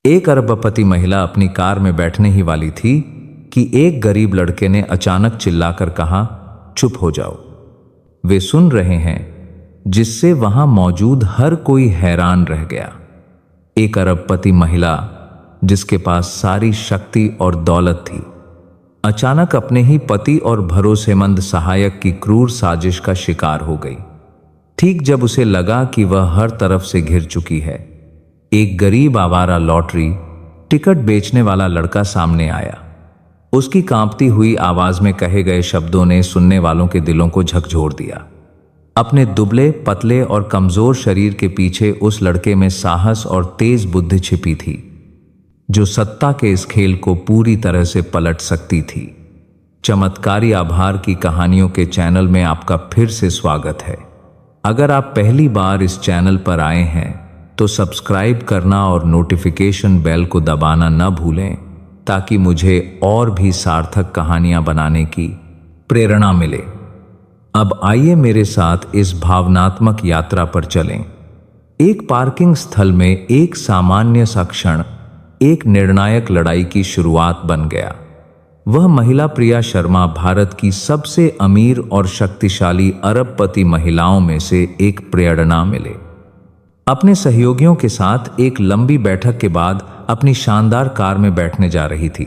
एक अरबपति महिला अपनी कार में बैठने ही वाली थी कि एक गरीब लड़के ने अचानक चिल्लाकर कहा, चुप हो जाओ, वे सुन रहे हैं, जिससे वहां मौजूद हर कोई हैरान रह गया। एक अरबपति महिला जिसके पास सारी शक्ति और दौलत थी, अचानक अपने ही पति और भरोसेमंद सहायक की क्रूर साजिश का शिकार हो गई। ठीक जब उसे लगा कि वह हर तरफ से घिर चुकी है, एक गरीब आवारा लॉटरी टिकट बेचने वाला लड़का सामने आया। उसकी कांपती हुई आवाज में कहे गए शब्दों ने सुनने वालों के दिलों को झकझोर दिया। अपने दुबले, पतले और कमजोर शरीर के पीछे उस लड़के में साहस और तेज बुद्धि छिपी थी, जो सत्ता के इस खेल को पूरी तरह से पलट सकती थी। चमत्कारी आभार की कहानियों के चैनल में आपका फिर से स्वागत है। अगर आप पहली बार इस चैनल पर आए हैं तो सब्सक्राइब करना और नोटिफिकेशन बेल को दबाना न भूलें, ताकि मुझे और भी सार्थक कहानियां बनाने की प्रेरणा मिले। अब आइए मेरे साथ इस भावनात्मक यात्रा पर चलें। एक पार्किंग स्थल में एक सामान्य सा क्षण एक निर्णायक लड़ाई की शुरुआत बन गया। वह महिला प्रिया शर्मा भारत की सबसे अमीर और शक्तिशाली अरबपति महिलाओं में से एक प्रेरणा मिले। अपने सहयोगियों के साथ एक लंबी बैठक के बाद अपनी शानदार कार में बैठने जा रही थी,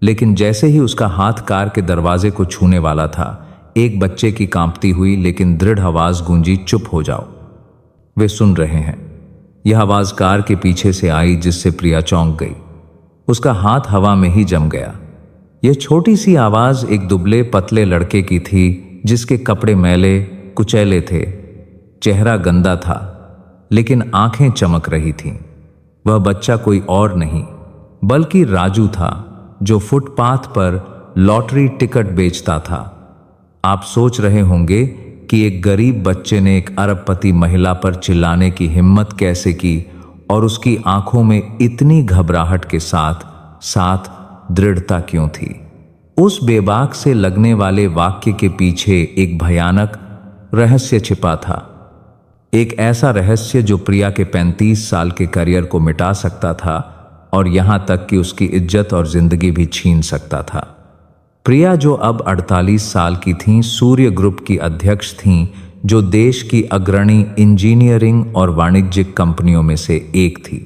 लेकिन जैसे ही उसका हाथ कार के दरवाजे को छूने वाला था, एक बच्चे की कांपती हुई लेकिन दृढ़ आवाज गूंजी, चुप हो जाओ, वे सुन रहे हैं। यह आवाज कार के पीछे से आई, जिससे प्रिया चौंक गई। उसका हाथ हवा में ही जम गया। यह छोटी सी आवाज एक दुबले पतले लड़के की थी, जिसके कपड़े मैले कुचैले थे, चेहरा गंदा था, लेकिन आंखें चमक रही थीं। वह बच्चा कोई और नहीं बल्कि राजू था, जो फुटपाथ पर लॉटरी टिकट बेचता था। आप सोच रहे होंगे कि एक गरीब बच्चे ने एक अरबपति महिला पर चिल्लाने की हिम्मत कैसे की, और उसकी आंखों में इतनी घबराहट के साथ साथ दृढ़ता क्यों थी। उस बेबाक से लगने वाले वाक्य के पीछे एक भयानक रहस्य छिपा था। एक ऐसा रहस्य जो प्रिया के 35 साल के करियर को मिटा सकता था, और यहां तक कि उसकी इज्जत और जिंदगी भी छीन सकता था। प्रिया, जो अब 48 साल की थीं, सूर्य ग्रुप की अध्यक्ष थीं, जो देश की अग्रणी इंजीनियरिंग और वाणिज्यिक कंपनियों में से एक थी।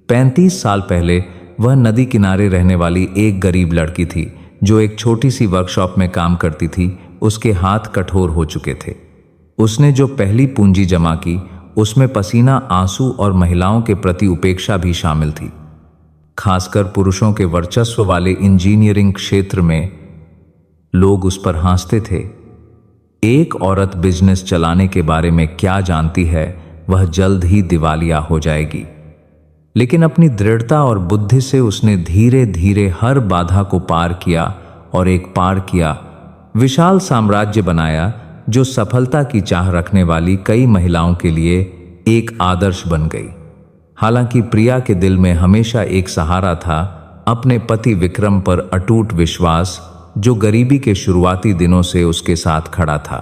35 साल पहले वह नदी किनारे रहने वाली एक गरीब लड़की थी, जो एक छोटी सी वर्कशॉप में काम करती थी। उसके हाथ कठोर हो चुके थे। उसने जो पहली पूंजी जमा की, उसमें पसीना, आंसू और महिलाओं के प्रति उपेक्षा भी शामिल थी। खासकर पुरुषों के वर्चस्व वाले इंजीनियरिंग क्षेत्र में लोग उस पर हंसते थे। एक औरत बिजनेस चलाने के बारे में क्या जानती है, वह जल्द ही दिवालिया हो जाएगी। लेकिन अपनी दृढ़ता और बुद्धि से उसने धीरे धीरे हर बाधा को पार किया और एक पार किया विशाल साम्राज्य बनाया, जो सफलता की चाह रखने वाली कई महिलाओं के लिए एक आदर्श बन गई। हालांकि प्रिया के दिल में हमेशा एक सहारा था, अपने पति विक्रम पर अटूट विश्वास, जो गरीबी के शुरुआती दिनों से उसके साथ खड़ा था।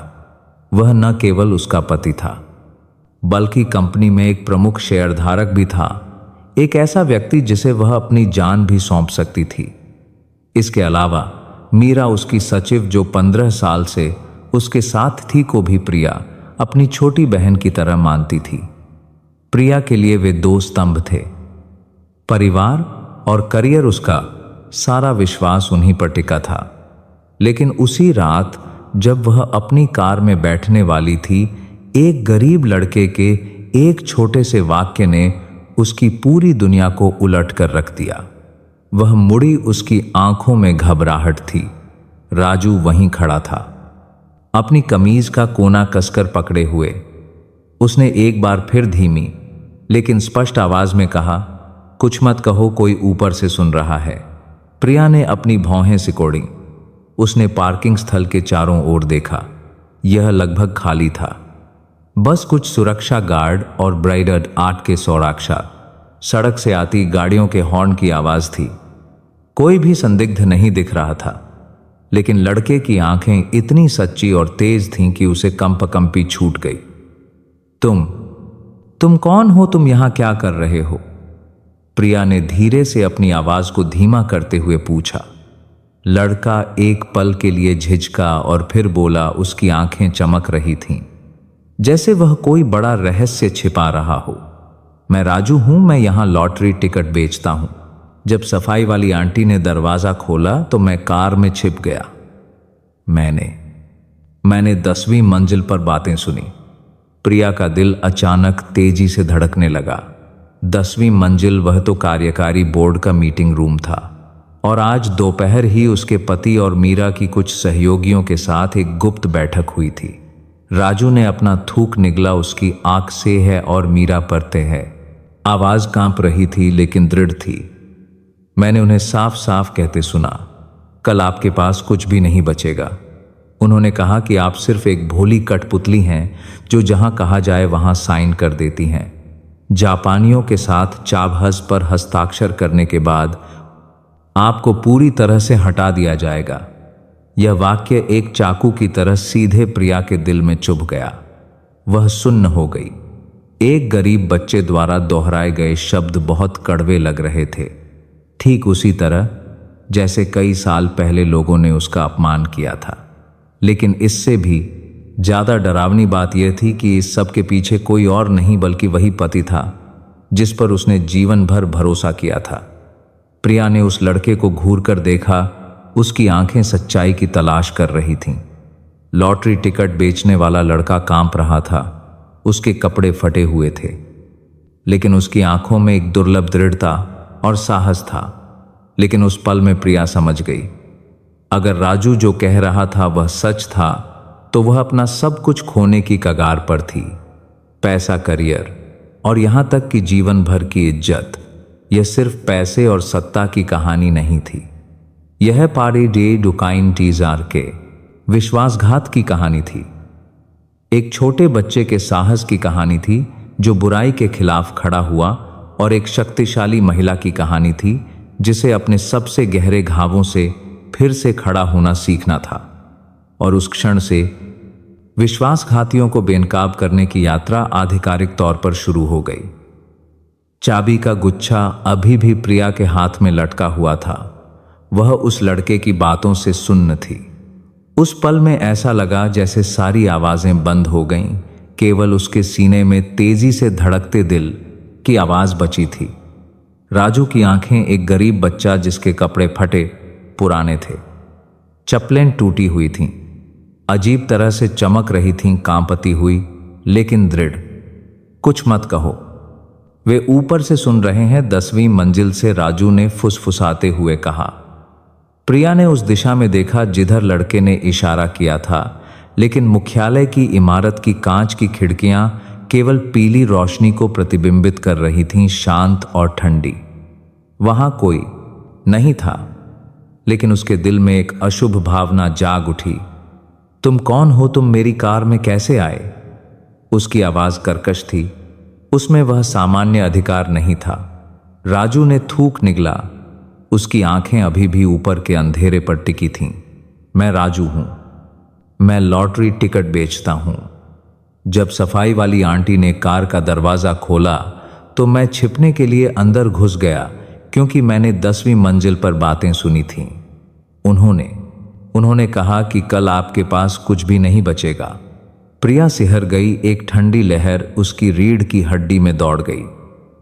वह न केवल उसका पति था, बल्कि कंपनी में एक प्रमुख शेयरधारक भी था, एक ऐसा व्यक्ति जिसे वह अपनी जान भी सौंप सकती थी। इसके अलावा मीरा, उसकी सचिव, जो 15 साल से उसके साथ थी, को भी प्रिया अपनी छोटी बहन की तरह मानती थी। प्रिया के लिए वे दो स्तंभ थे, परिवार और करियर। उसका सारा विश्वास उन्हीं पर टिका था। लेकिन उसी रात जब वह अपनी कार में बैठने वाली थी, एक गरीब लड़के के एक छोटे से वाक्य ने उसकी पूरी दुनिया को उलट कर रख दिया। वह मुड़ी, उसकी आंखों में घबराहट थी। राजू वहीं खड़ा था, अपनी कमीज का कोना कसकर पकड़े हुए। उसने एक बार फिर धीमी लेकिन स्पष्ट आवाज में कहा, कुछ मत कहो, कोई ऊपर से सुन रहा है। प्रिया ने अपनी भौहें सिकोड़ी। उसने पार्किंग स्थल के चारों ओर देखा। यह लगभग खाली था। बस कुछ सुरक्षा गार्ड और ब्राइडल आर्ट के सौराक्षा। सड़क से आती गाड़ियों के हॉर्न की आवाज थी। कोई भी संदिग्ध नहीं दिख रहा था, लेकिन लड़के की आंखें इतनी सच्ची और तेज थीं कि उसे कंपकंपी छूट गई। तुम कौन हो? तुम यहां क्या कर रहे हो? प्रिया ने धीरे से अपनी आवाज को धीमा करते हुए पूछा। लड़का एक पल के लिए झिझका और फिर बोला। उसकी आंखें चमक रही थीं, जैसे वह कोई बड़ा रहस्य छिपा रहा हो। मैं राजू हूं, मैं यहां लॉटरी टिकट बेचता हूं। जब सफाई वाली आंटी ने दरवाजा खोला तो मैं कार में छिप गया। मैंने 10वीं मंजिल पर बातें सुनी। प्रिया का दिल अचानक तेजी से धड़कने लगा। 10वीं मंजिल, वह तो कार्यकारी बोर्ड का मीटिंग रूम था और आज दोपहर ही उसके पति और मीरा की कुछ सहयोगियों के साथ एक गुप्त बैठक हुई थी। राजू ने अपना थूक निगला। उसकी आंख से है और मीरा परते है। आवाज कांप रही थी लेकिन दृढ़ थी। मैंने उन्हें साफ साफ कहते सुना, कल आपके पास कुछ भी नहीं बचेगा। उन्होंने कहा कि आप सिर्फ एक भोली कठपुतली हैं जो जहां कहा जाए वहां साइन कर देती हैं। जापानियों के साथ चाबहस पर हस्ताक्षर करने के बाद आपको पूरी तरह से हटा दिया जाएगा। यह वाक्य एक चाकू की तरह सीधे प्रिया के दिल में चुभ गया। वह सुन्न हो गई। एक गरीब बच्चे द्वारा दोहराए गए शब्द बहुत कड़वे लग रहे थे, ठीक उसी तरह जैसे कई साल पहले लोगों ने उसका अपमान किया था। लेकिन इससे भी ज्यादा डरावनी बात यह थी कि इस सब के पीछे कोई और नहीं बल्कि वही पति था जिस पर उसने जीवन भर भरोसा किया था। प्रिया ने उस लड़के को घूर कर देखा। उसकी आंखें सच्चाई की तलाश कर रही थीं। लॉटरी टिकट बेचने वाला लड़का कांप रहा था। उसके कपड़े फटे हुए थे, लेकिन उसकी आंखों में एक दुर्लभ दृढ़ता और साहस था। लेकिन उस पल में प्रिया समझ गई, अगर राजू जो कह रहा था वह सच था तो वह अपना सब कुछ खोने की कगार पर थी। पैसा, करियर और यहां तक कि जीवन भर की इज्जत। यह सिर्फ पैसे और सत्ता की कहानी नहीं थी। यह पारी डे डुकाइन टीजार के विश्वासघात की कहानी थी। एक छोटे बच्चे के साहस की कहानी थी जो बुराई के खिलाफ खड़ा हुआ, और एक शक्तिशाली महिला की कहानी थी जिसे अपने सबसे गहरे घावों से फिर से खड़ा होना सीखना था। और उस क्षण से विश्वासघातियों को बेनकाब करने की यात्रा आधिकारिक तौर पर शुरू हो गई। चाबी का गुच्छा अभी भी प्रिया के हाथ में लटका हुआ था। वह उस लड़के की बातों से सुन्न थी। उस पल में ऐसा लगा जैसे सारी आवाजें बंद हो गईं, केवल उसके सीने में तेजी से धड़कते दिल की आवाज बची थी। राजू की आंखें एक गरीब बच्चा जिसके कपड़े फटे पुराने थे, चप्पलें टूटी हुई थीं, अजीब तरह से चमक रही थीं, कांपती हुई लेकिन दृढ़। कुछ मत कहो, वे ऊपर से सुन रहे हैं। 10वीं मंजिल से राजू ने फुसफुसाते हुए कहा। प्रिया ने उस दिशा में देखा जिधर लड़के ने इशारा किया था, लेकिन मुख्यालय की इमारत की कांच की खिड़कियां केवल पीली रोशनी को प्रतिबिंबित कर रही थीं, शांत और ठंडी। वहां कोई नहीं था, लेकिन उसके दिल में एक अशुभ भावना जाग उठी। तुम कौन हो? तुम मेरी कार में कैसे आए? उसकी आवाज कर्कश थी। उसमें वह सामान्य अधिकार नहीं था। राजू ने थूक निगला। उसकी आंखें अभी भी ऊपर के अंधेरे पर टिकी थीं। मैं राजू हूं, मैं लॉटरी टिकट बेचता हूं। जब सफाई वाली आंटी ने कार का दरवाजा खोला तो मैं छिपने के लिए अंदर घुस गया, क्योंकि मैंने 10वीं मंजिल पर बातें सुनी थीं। उन्होंने कहा कि कल आपके पास कुछ भी नहीं बचेगा। प्रिया सिहर गई। एक ठंडी लहर उसकी रीढ़ की हड्डी में दौड़ गई।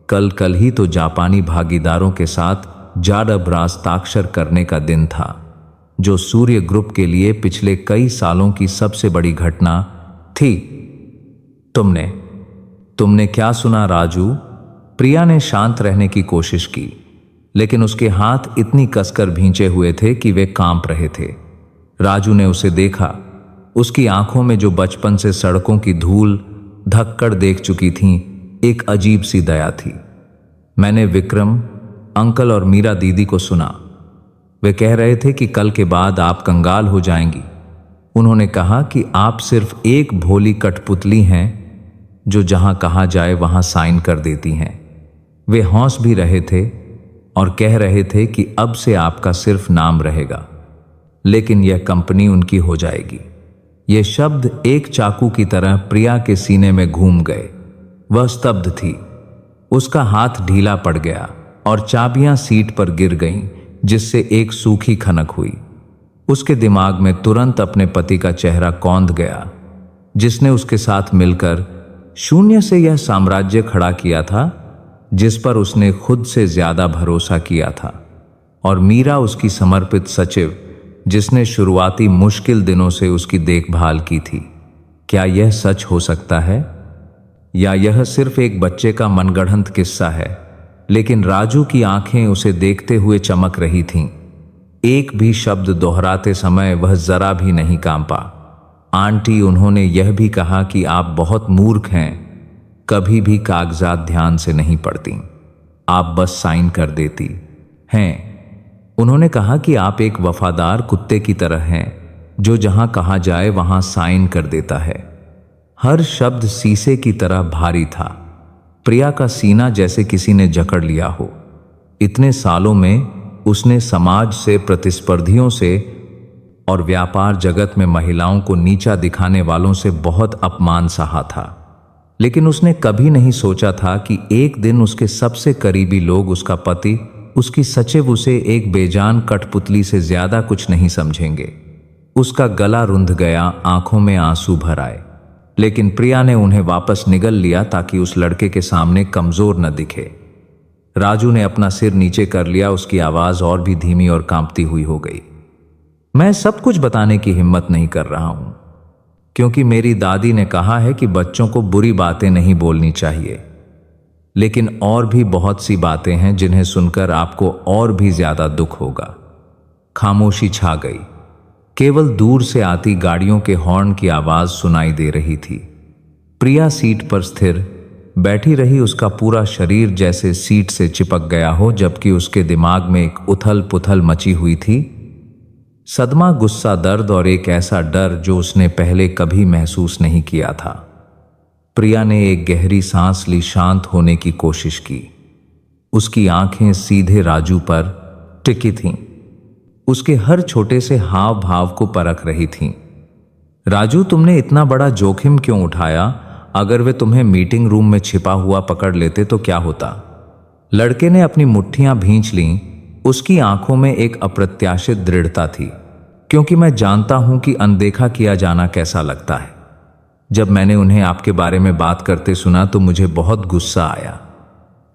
कल ही तो जापानी भागीदारों के साथ जाडब हस्ताक्षर करने का दिन था, जो सूर्य ग्रुप के लिए पिछले कई सालों की सबसे बड़ी घटना थी। तुमने क्या सुना राजू? प्रिया ने शांत रहने की कोशिश की, लेकिन उसके हाथ इतनी कसकर भींचे हुए थे कि वे कांप रहे थे। राजू ने उसे देखा। उसकी आंखों में जो बचपन से सड़कों की धूल धक्कड़ देख चुकी थीं, एक अजीब सी दया थी। मैंने विक्रम अंकल और मीरा दीदी को सुना। वे कह रहे थे कि कल के बाद आप कंगाल हो जाएंगी। उन्होंने कहा कि आप सिर्फ एक भोली कठपुतली हैं जो जहां कहा जाए वहां साइन कर देती हैं। वे हंस भी रहे थे और कह रहे थे कि अब से आपका सिर्फ नाम रहेगा, लेकिन यह कंपनी उनकी हो जाएगी। ये शब्द एक चाकू की तरह प्रिया के सीने में घूम गए। वह स्तब्ध थी। उसका हाथ ढीला पड़ गया। और चाबियां सीट पर गिर गईं, जिससे एक सूखी खनक हुई। उसके दिमाग में तुरंत अपने पति का चेहरा कौंध गया, जिसने उसके साथ मिलकर शून्य से यह साम्राज्य खड़ा किया था जिस पर उसने खुद से ज्यादा भरोसा किया था। और मीरा उसकी समर्पित सचिव, जिसने शुरुआती मुश्किल दिनों से उसकी देखभाल की थी। क्या यह सच हो सकता है, या यह सिर्फ एक बच्चे का मनगढ़ंत किस्सा है? लेकिन राजू की आंखें उसे देखते हुए चमक रही थीं। एक भी शब्द दोहराते समय वह जरा भी नहीं कांपा। आंटी, उन्होंने यह भी कहा कि आप बहुत मूर्ख हैं, कभी भी कागजात ध्यान से नहीं पढ़ती, आप बस साइन कर देती हैं। उन्होंने कहा कि आप एक वफादार कुत्ते की तरह हैं, जो जहां कहा जाए वहां साइन कर देता है। हर शब्द शीशे की तरह भारी था। प्रिया का सीना जैसे किसी ने जकड़ लिया हो। इतने सालों में उसने समाज से, प्रतिस्पर्धियों से और व्यापार जगत में महिलाओं को नीचा दिखाने वालों से बहुत अपमान सहा था, लेकिन उसने कभी नहीं सोचा था कि एक दिन उसके सबसे करीबी लोग, उसका पति, उसकी सचिव, उसे एक बेजान कठपुतली से ज्यादा कुछ नहीं समझेंगे। उसका गला रुंध गया, आंखों में आंसू भर आए, लेकिन प्रिया ने उन्हें वापस निगल लिया ताकि उस लड़के के सामने कमजोर न दिखे। राजू ने अपना सिर नीचे कर लिया, उसकी आवाज और भी धीमी और कांपती हुई हो गई। मैं सब कुछ बताने की हिम्मत नहीं कर रहा हूं, क्योंकि मेरी दादी ने कहा है कि बच्चों को बुरी बातें नहीं बोलनी चाहिए, लेकिन और भी बहुत सी बातें हैं जिन्हें सुनकर आपको और भी ज्यादा दुख होगा। खामोशी छा गई। केवल दूर से आती गाड़ियों के हॉर्न की आवाज सुनाई दे रही थी। प्रिया सीट पर स्थिर बैठी रही, उसका पूरा शरीर जैसे सीट से चिपक गया हो, जबकि उसके दिमाग में एक उथल पुथल मची हुई थी। सदमा, गुस्सा, दर्द और एक ऐसा डर जो उसने पहले कभी महसूस नहीं किया था। प्रिया ने एक गहरी सांस ली, शांत होने की कोशिश की। उसकी आंखें सीधे राजू पर टिकी थीं, उसके हर छोटे से हाव भाव को परख रही थीं। राजू, तुमने इतना बड़ा जोखिम क्यों उठाया? अगर वे तुम्हें मीटिंग रूम में छिपा हुआ पकड़ लेते तो क्या होता? लड़के ने अपनी मुट्ठियां भींच लीं। उसकी आंखों में एक अप्रत्याशित दृढ़ता थी। क्योंकि मैं जानता हूं कि अनदेखा किया जाना कैसा लगता है। जब मैंने उन्हें आपके बारे में बात करते सुना तो मुझे बहुत गुस्सा आया।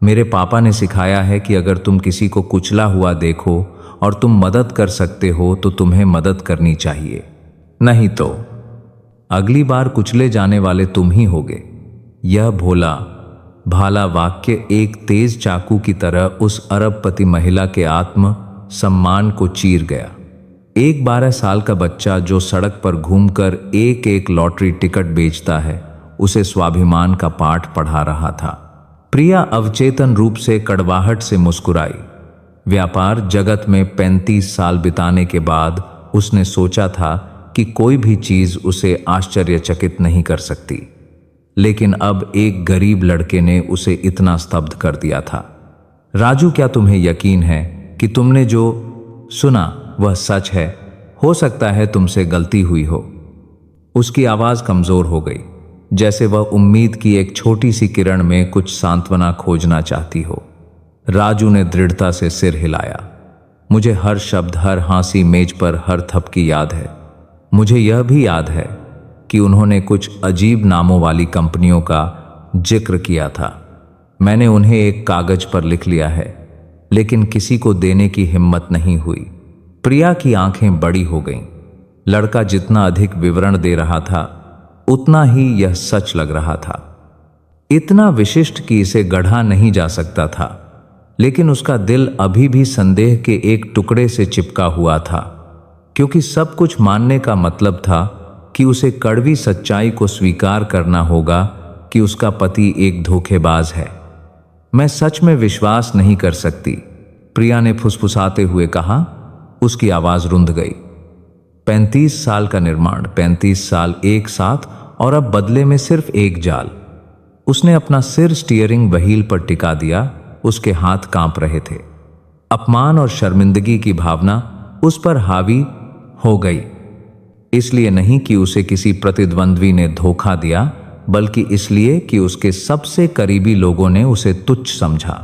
मेरे पापा ने सिखाया है कि अगर तुम किसी को कुचला हुआ देखो और तुम मदद कर सकते हो तो तुम्हें मदद करनी चाहिए, नहीं तो अगली बार कुचले जाने वाले तुम ही होगे। यह भोला भाला वाक्य एक तेज चाकू की तरह उस अरबपति महिला के आत्म सम्मान को चीर गया। एक 12 साल का बच्चा जो सड़क पर घूमकर एक एक लॉटरी टिकट बेचता है, उसे स्वाभिमान का पाठ पढ़ा रहा था। प्रिया अवचेतन रूप से कड़वाहट से मुस्कुराई। व्यापार जगत में 35 साल बिताने के बाद उसने सोचा था कि कोई भी चीज उसे आश्चर्यचकित नहीं कर सकती, लेकिन अब एक गरीब लड़के ने उसे इतना स्तब्ध कर दिया था। राजू, क्या तुम्हें यकीन है कि तुमने जो सुना वह सच है? हो सकता है तुमसे गलती हुई हो। उसकी आवाज कमजोर हो गई, जैसे वह उम्मीद की एक छोटी सी किरण में कुछ सांत्वना खोजना चाहती हो। राजू ने दृढ़ता से सिर हिलाया। मुझे हर शब्द, हर हंसी, मेज पर हर थपकी याद है। मुझे यह भी याद है कि उन्होंने कुछ अजीब नामों वाली कंपनियों का जिक्र किया था। मैंने उन्हें एक कागज पर लिख लिया है, लेकिन किसी को देने की हिम्मत नहीं हुई। प्रिया की आंखें बड़ी हो गईं। लड़का जितना अधिक विवरण दे रहा था, उतना ही यह सच लग रहा था। इतना विशिष्ट कि इसे गढ़ा नहीं जा सकता था, लेकिन उसका दिल अभी भी संदेह के एक टुकड़े से चिपका हुआ था, क्योंकि सब कुछ मानने का मतलब था कि उसे कड़वी सच्चाई को स्वीकार करना होगा कि उसका पति एक धोखेबाज है। मैं सच में विश्वास नहीं कर सकती, प्रिया ने फुसफुसाते हुए कहा। उसकी आवाज रुंध गई। 35 साल का निर्माण, 35 साल एक साथ, और अब बदले में सिर्फ एक जाल। उसने अपना सिर स्टीयरिंग व्हील पर टिका दिया। उसके हाथ कांप रहे थे। अपमान और शर्मिंदगी की भावना उस पर हावी हो गई। इसलिए नहीं कि उसे किसी प्रतिद्वंद्वी ने धोखा दिया, बल्कि इसलिए कि उसके सबसे करीबी लोगों ने उसे तुच्छ समझा।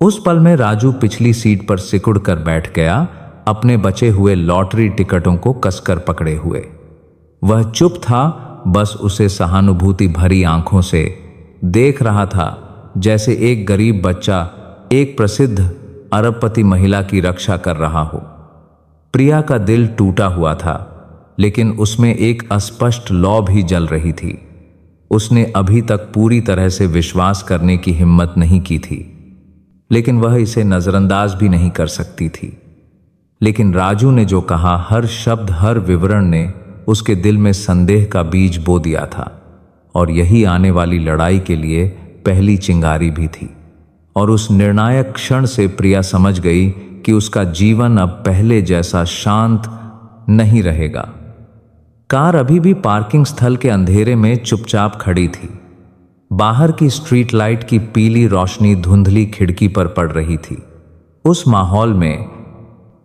उस पल में राजू पिछली सीट पर सिकुड़ कर बैठ गया, अपने बचे हुए लॉटरी टिकटों को कसकर पकड़े हुए। वह चुप था, बस उसे सहानुभूति भरी आंखों से देख रहा था, जैसे एक गरीब बच्चा एक प्रसिद्ध अरबपति महिला की रक्षा कर रहा हो। प्रिया का दिल टूटा हुआ था, लेकिन उसमें एक अस्पष्ट लौ भी जल रही थी। उसने अभी तक पूरी तरह से विश्वास करने की हिम्मत नहीं की थी, लेकिन वह इसे नजरअंदाज भी नहीं कर सकती थी। लेकिन राजू ने जो कहा, हर शब्द, हर विवरण ने उसके दिल में संदेह का बीज बो दिया था, और यही आने वाली लड़ाई के लिए पहली चिंगारी भी थी। और उस निर्णायक क्षण से प्रिया समझ गई कि उसका जीवन अब पहले जैसा शांत नहीं रहेगा। कार अभी भी पार्किंग स्थल के अंधेरे में चुपचाप खड़ी थी। बाहर की स्ट्रीट लाइट की पीली रोशनी धुंधली खिड़की पर पड़ रही थी। उस माहौल में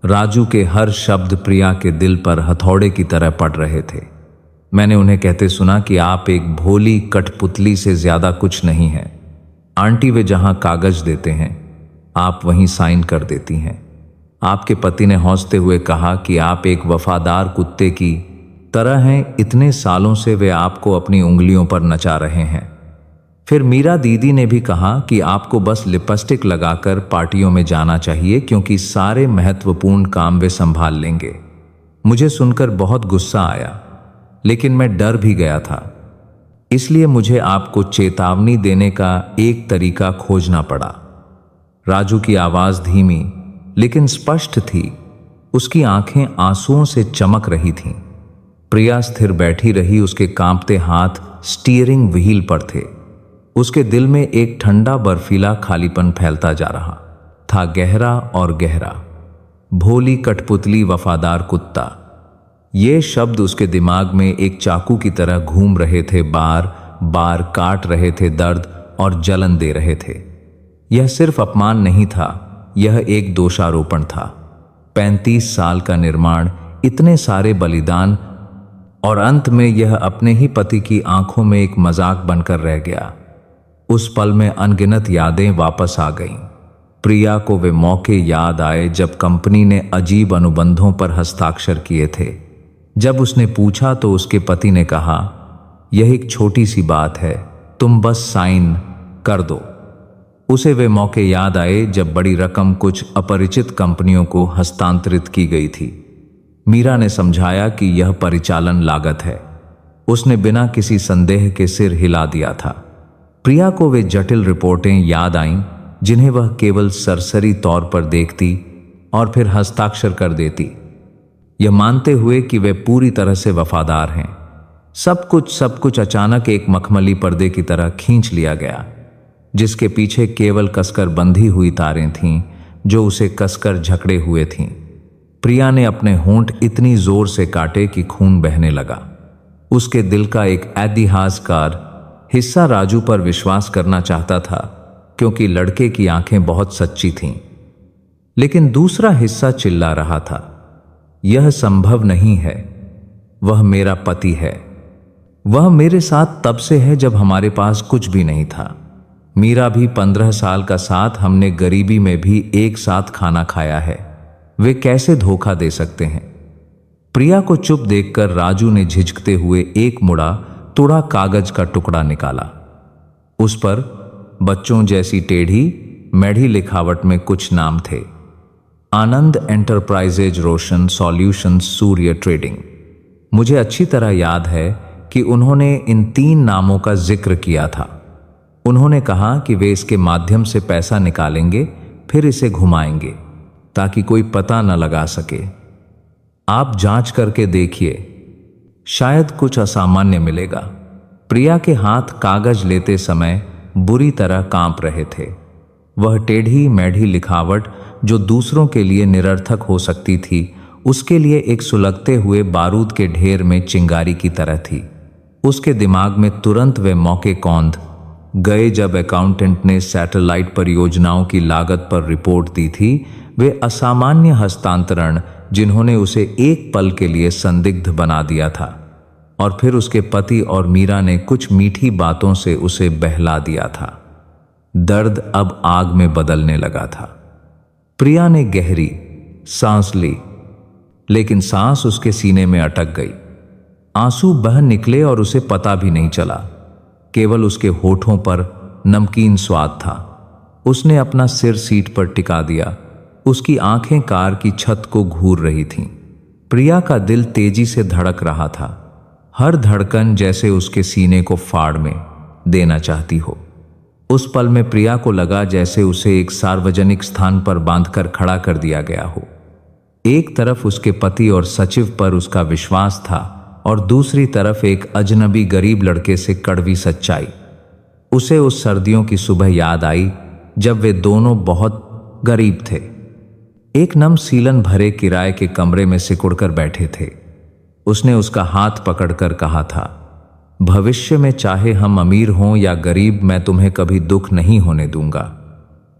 राजू के हर शब्द प्रिया के दिल पर हथौड़े की तरह पड़ रहे थे। मैंने उन्हें कहते सुना कि आप एक भोली कठपुतली से ज्यादा कुछ नहीं है। आंटी, वे जहां कागज देते हैं आप वहीं साइन कर देती हैं। आपके पति ने हौंसते हुए कहा कि आप एक वफादार कुत्ते की तरह हैं। इतने सालों से वे आपको अपनी उंगलियों पर नचा रहे हैं। फिर मीरा दीदी ने भी कहा कि आपको बस लिपस्टिक लगाकर पार्टियों में जाना चाहिए, क्योंकि सारे महत्वपूर्ण काम वे संभाल लेंगे। मुझे सुनकर बहुत गुस्सा आया, लेकिन मैं डर भी गया था। इसलिए मुझे आपको चेतावनी देने का एक तरीका खोजना पड़ा। राजू की आवाज धीमी लेकिन स्पष्ट थी। उसकी आंखें आंसुओं से चमक रही थीं। प्रिया स्थिर बैठी रही, उसके कांपते हाथ स्टीयरिंग व्हील पर थे। उसके दिल में एक ठंडा बर्फीला खालीपन फैलता जा रहा था, गहरा और गहरा। भोली कठपुतली, वफादार कुत्ता, ये शब्द उसके दिमाग में एक चाकू की तरह घूम रहे थे, बार बार काट रहे थे, दर्द और जलन दे रहे थे। यह सिर्फ अपमान नहीं था, यह एक दोषारोपण था। 35 साल का निर्माण, इतने सारे बलिदान, और अंत में यह अपने ही पति की आंखों में एक मजाक बनकर रह गया। उस पल में अनगिनत यादें वापस आ गईं। प्रिया को वे मौके याद आए जब कंपनी ने अजीब अनुबंधों पर हस्ताक्षर किए थे। जब उसने पूछा तो उसके पति ने कहा, यह एक छोटी सी बात है, तुम बस साइन कर दो। उसे वे मौके याद आए जब बड़ी रकम कुछ अपरिचित कंपनियों को हस्तांतरित की गई थी। मीरा ने समझाया कि यह परिचालन लागत है। उसने बिना किसी संदेह के सिर हिला दिया था। प्रिया को वे जटिल रिपोर्टें याद आईं जिन्हें वह केवल सरसरी तौर पर देखती और फिर हस्ताक्षर कर देती, यह मानते हुए कि वे पूरी तरह से वफादार हैं। सब कुछ अचानक एक मखमली पर्दे की तरह खींच लिया गया, जिसके पीछे केवल कसकर बंधी हुई तारें थीं जो उसे कसकर जकड़े हुए थीं। प्रिया ने अपने होंठ इतनी जोर से काटे कि खून बहने लगा। उसके दिल का एक ऐतिहासिक हिस्सा राजू पर विश्वास करना चाहता था, क्योंकि लड़के की आंखें बहुत सच्ची थीं। लेकिन दूसरा हिस्सा चिल्ला रहा था, यह संभव नहीं है, वह मेरा पति है। वह मेरे साथ तब से है जब हमारे पास कुछ भी नहीं था। मीरा भी 15 साल का साथ, हमने गरीबी में भी एक साथ खाना खाया है। वे कैसे धोखा दे सकते हैं? प्रिया को चुप देखकर राजू ने झिझकते हुए एक मुड़ा तोड़ा कागज का टुकड़ा निकाला। उस पर बच्चों जैसी टेढ़ी मेढ़ी लिखावट में कुछ नाम थे। आनंद एंटरप्राइजेज, रोशन सॉल्यूशंस, सूर्य ट्रेडिंग। मुझे अच्छी तरह याद है कि उन्होंने इन 3 नामों का जिक्र किया था। उन्होंने कहा कि वे इसके माध्यम से पैसा निकालेंगे, फिर इसे घुमाएंगे ताकि कोई पता न लगा सके। आप जांच करके देखिए, शायद कुछ असामान्य मिलेगा। प्रिया के हाथ कागज लेते समय बुरी तरह कांप रहे थे। वह टेढ़ी मेढ़ी लिखावट जो दूसरों के लिए निरर्थक हो सकती थी, उसके लिए एक सुलगते हुए बारूद के ढेर में चिंगारी की तरह थी। उसके दिमाग में तुरंत वे मौके कौंध गए जब अकाउंटेंट ने सैटेलाइट परियोजनाओं की लागत पर रिपोर्ट दी थी। वे असामान्य हस्तांतरण जिन्होंने उसे एक पल के लिए संदिग्ध बना दिया था, और फिर उसके पति और मीरा ने कुछ मीठी बातों से उसे बहला दिया था। दर्द अब आग में बदलने लगा था। प्रिया ने गहरी सांस ली, लेकिन सांस उसके सीने में अटक गई। आंसू बह निकले और उसे पता भी नहीं चला। केवल उसके होठों पर नमकीन स्वाद था। उसने अपना सिर सीट पर टिका दिया। उसकी आंखें कार की छत को घूर रही थीं। प्रिया का दिल तेजी से धड़क रहा था, हर धड़कन जैसे उसके सीने को फाड़ में देना चाहती हो। उस पल में प्रिया को लगा जैसे उसे एक सार्वजनिक स्थान पर बांधकर खड़ा कर दिया गया हो। एक तरफ उसके पति और सचिव पर उसका विश्वास था और दूसरी तरफ एक अजनबी गरीब लड़के से कड़वी सच्चाई। उसे उस सर्दियों की सुबह याद आई जब वे दोनों बहुत गरीब थे। एक नम सीलन भरे किराए के कमरे में सिकुड़कर बैठे थे। उसने उसका हाथ पकड़कर कहा था, भविष्य में चाहे हम अमीर हों या गरीब, मैं तुम्हें कभी दुख नहीं होने दूंगा।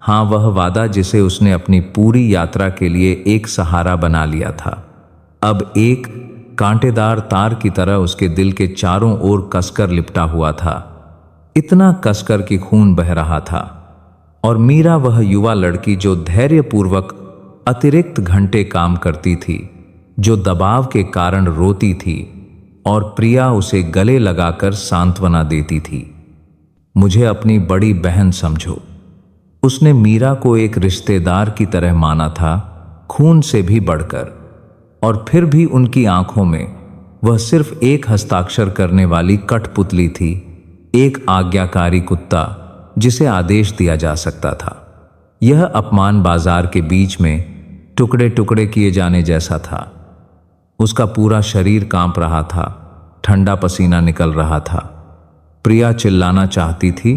हाँ, वह वादा जिसे उसने अपनी पूरी यात्रा के लिए एक सहारा बना लिया था, अब एक कांटेदार तार की तरह उसके दिल के चारों ओर कसकर लिपटा हुआ था। इतना कसकर कि खून बह रहा था। और मीरा वह युवा लड़की जो धैर्यपूर्वक अतिरिक्त घंटे काम करती थी, जो दबाव के कारण रोती थी, और प्रिया उसे गले लगाकर सांत्वना देती थी। मुझे अपनी बड़ी बहन समझो। उसने मीरा को एक रिश्तेदार की तरह माना था, खून से भी बढ़कर। और फिर भी उनकी आंखों में वह सिर्फ एक हस्ताक्षर करने वाली कठपुतली थी, एक आज्ञाकारी कुत्ता जिसे आदेश दिया जा सकता था। यह अपमान बाजार के बीच में टुकड़े टुकड़े किए जाने जैसा था। उसका पूरा शरीर कांप रहा था, ठंडा पसीना निकल रहा था। प्रिया चिल्लाना चाहती थी,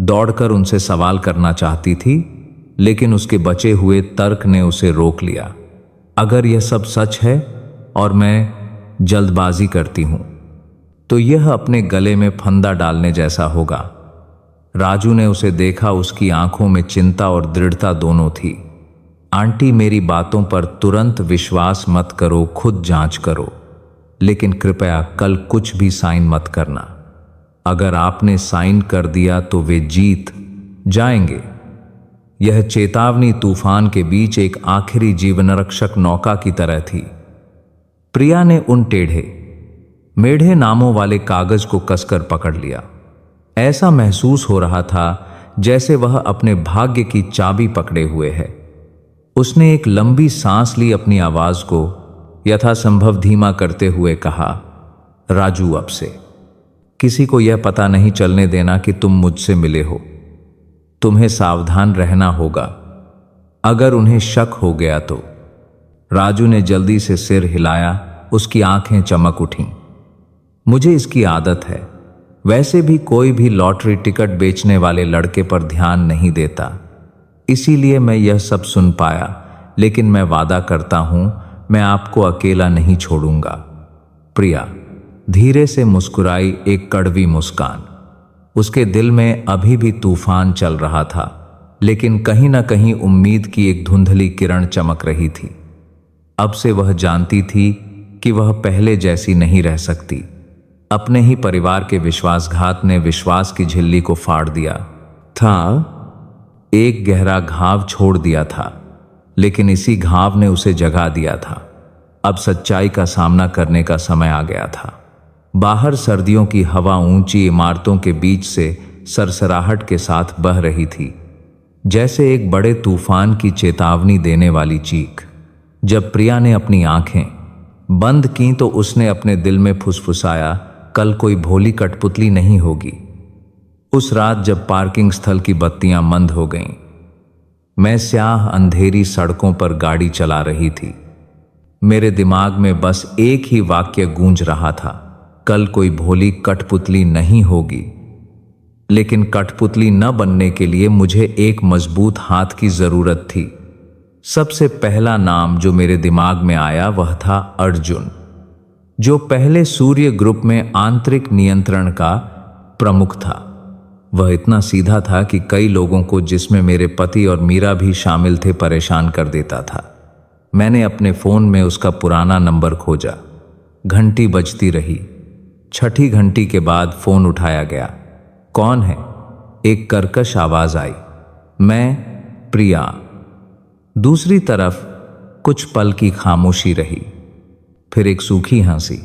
दौड़कर उनसे सवाल करना चाहती थी, लेकिन उसके बचे हुए तर्क ने उसे रोक लिया। अगर यह सब सच है और मैं जल्दबाजी करती हूं, तो यह अपने गले में फंदा डालने जैसा होगा। राजू ने उसे देखा, उसकी आंखों में चिंता और दृढ़ता दोनों थी। आंटी, मेरी बातों पर तुरंत विश्वास मत करो, खुद जांच करो, लेकिन कृपया कल कुछ भी साइन मत करना। अगर आपने साइन कर दिया तो वे जीत जाएंगे। यह चेतावनी तूफान के बीच एक आखिरी जीवनरक्षक नौका की तरह थी। प्रिया ने उन टेढ़े मेढ़े नामों वाले कागज को कसकर पकड़ लिया। ऐसा महसूस हो रहा था जैसे वह अपने भाग्य की चाबी पकड़े हुए है। उसने एक लंबी सांस ली, अपनी आवाज को यथासंभव धीमा करते हुए कहा, राजू, अब से किसी को यह पता नहीं चलने देना कि तुम मुझसे मिले हो। तुम्हें सावधान रहना होगा। अगर उन्हें शक हो गया तो। राजू ने जल्दी से सिर हिलाया, उसकी आंखें चमक उठीं। मुझे इसकी आदत है। वैसे भी कोई भी लॉटरी टिकट बेचने वाले लड़के पर ध्यान नहीं देता, इसीलिए मैं यह सब सुन पाया। लेकिन मैं वादा करता हूं, मैं आपको अकेला नहीं छोड़ूंगा। प्रिया धीरे से मुस्कुराई, एक कड़वी मुस्कान। उसके दिल में अभी भी तूफान चल रहा था, लेकिन कहीं ना कहीं उम्मीद की एक धुंधली किरण चमक रही थी। अब से वह जानती थी कि वह पहले जैसी नहीं रह सकती। अपने ही परिवार के विश्वासघात ने विश्वास की झिल्ली को फाड़ दिया था। एक गहरा घाव छोड़ दिया था, लेकिन इसी घाव ने उसे जगा दिया था। अब सच्चाई का सामना करने का समय आ गया था। बाहर सर्दियों की हवा ऊंची इमारतों के बीच से सरसराहट के साथ बह रही थी, जैसे एक बड़े तूफान की चेतावनी देने वाली चीख। जब प्रिया ने अपनी आंखें बंद की तो उसने अपने दिल में फुसफुसाया, कल कोई भोली कठपुतली नहीं होगी। उस रात जब पार्किंग स्थल की बत्तियां मंद हो गईं, मैं स्याह अंधेरी सड़कों पर गाड़ी चला रही थी। मेरे दिमाग में बस एक ही वाक्य गूंज रहा था, कल कोई भोली कठपुतली नहीं होगी। लेकिन कठपुतली न बनने के लिए मुझे एक मजबूत हाथ की जरूरत थी। सबसे पहला नाम जो मेरे दिमाग में आया वह था अर्जुन, जो पहले सूर्य ग्रुप में आंतरिक नियंत्रण का प्रमुख था। वह इतना सीधा था कि कई लोगों को, जिसमें मेरे पति और मीरा भी शामिल थे, परेशान कर देता था। मैंने अपने फोन में उसका पुराना नंबर खोजा। घंटी बजती रही। छठी घंटी के बाद फोन उठाया गया। कौन है? एक कर्कश आवाज आई, मैं प्रिया। दूसरी तरफ कुछ पल की खामोशी रही, फिर एक सूखी हंसी।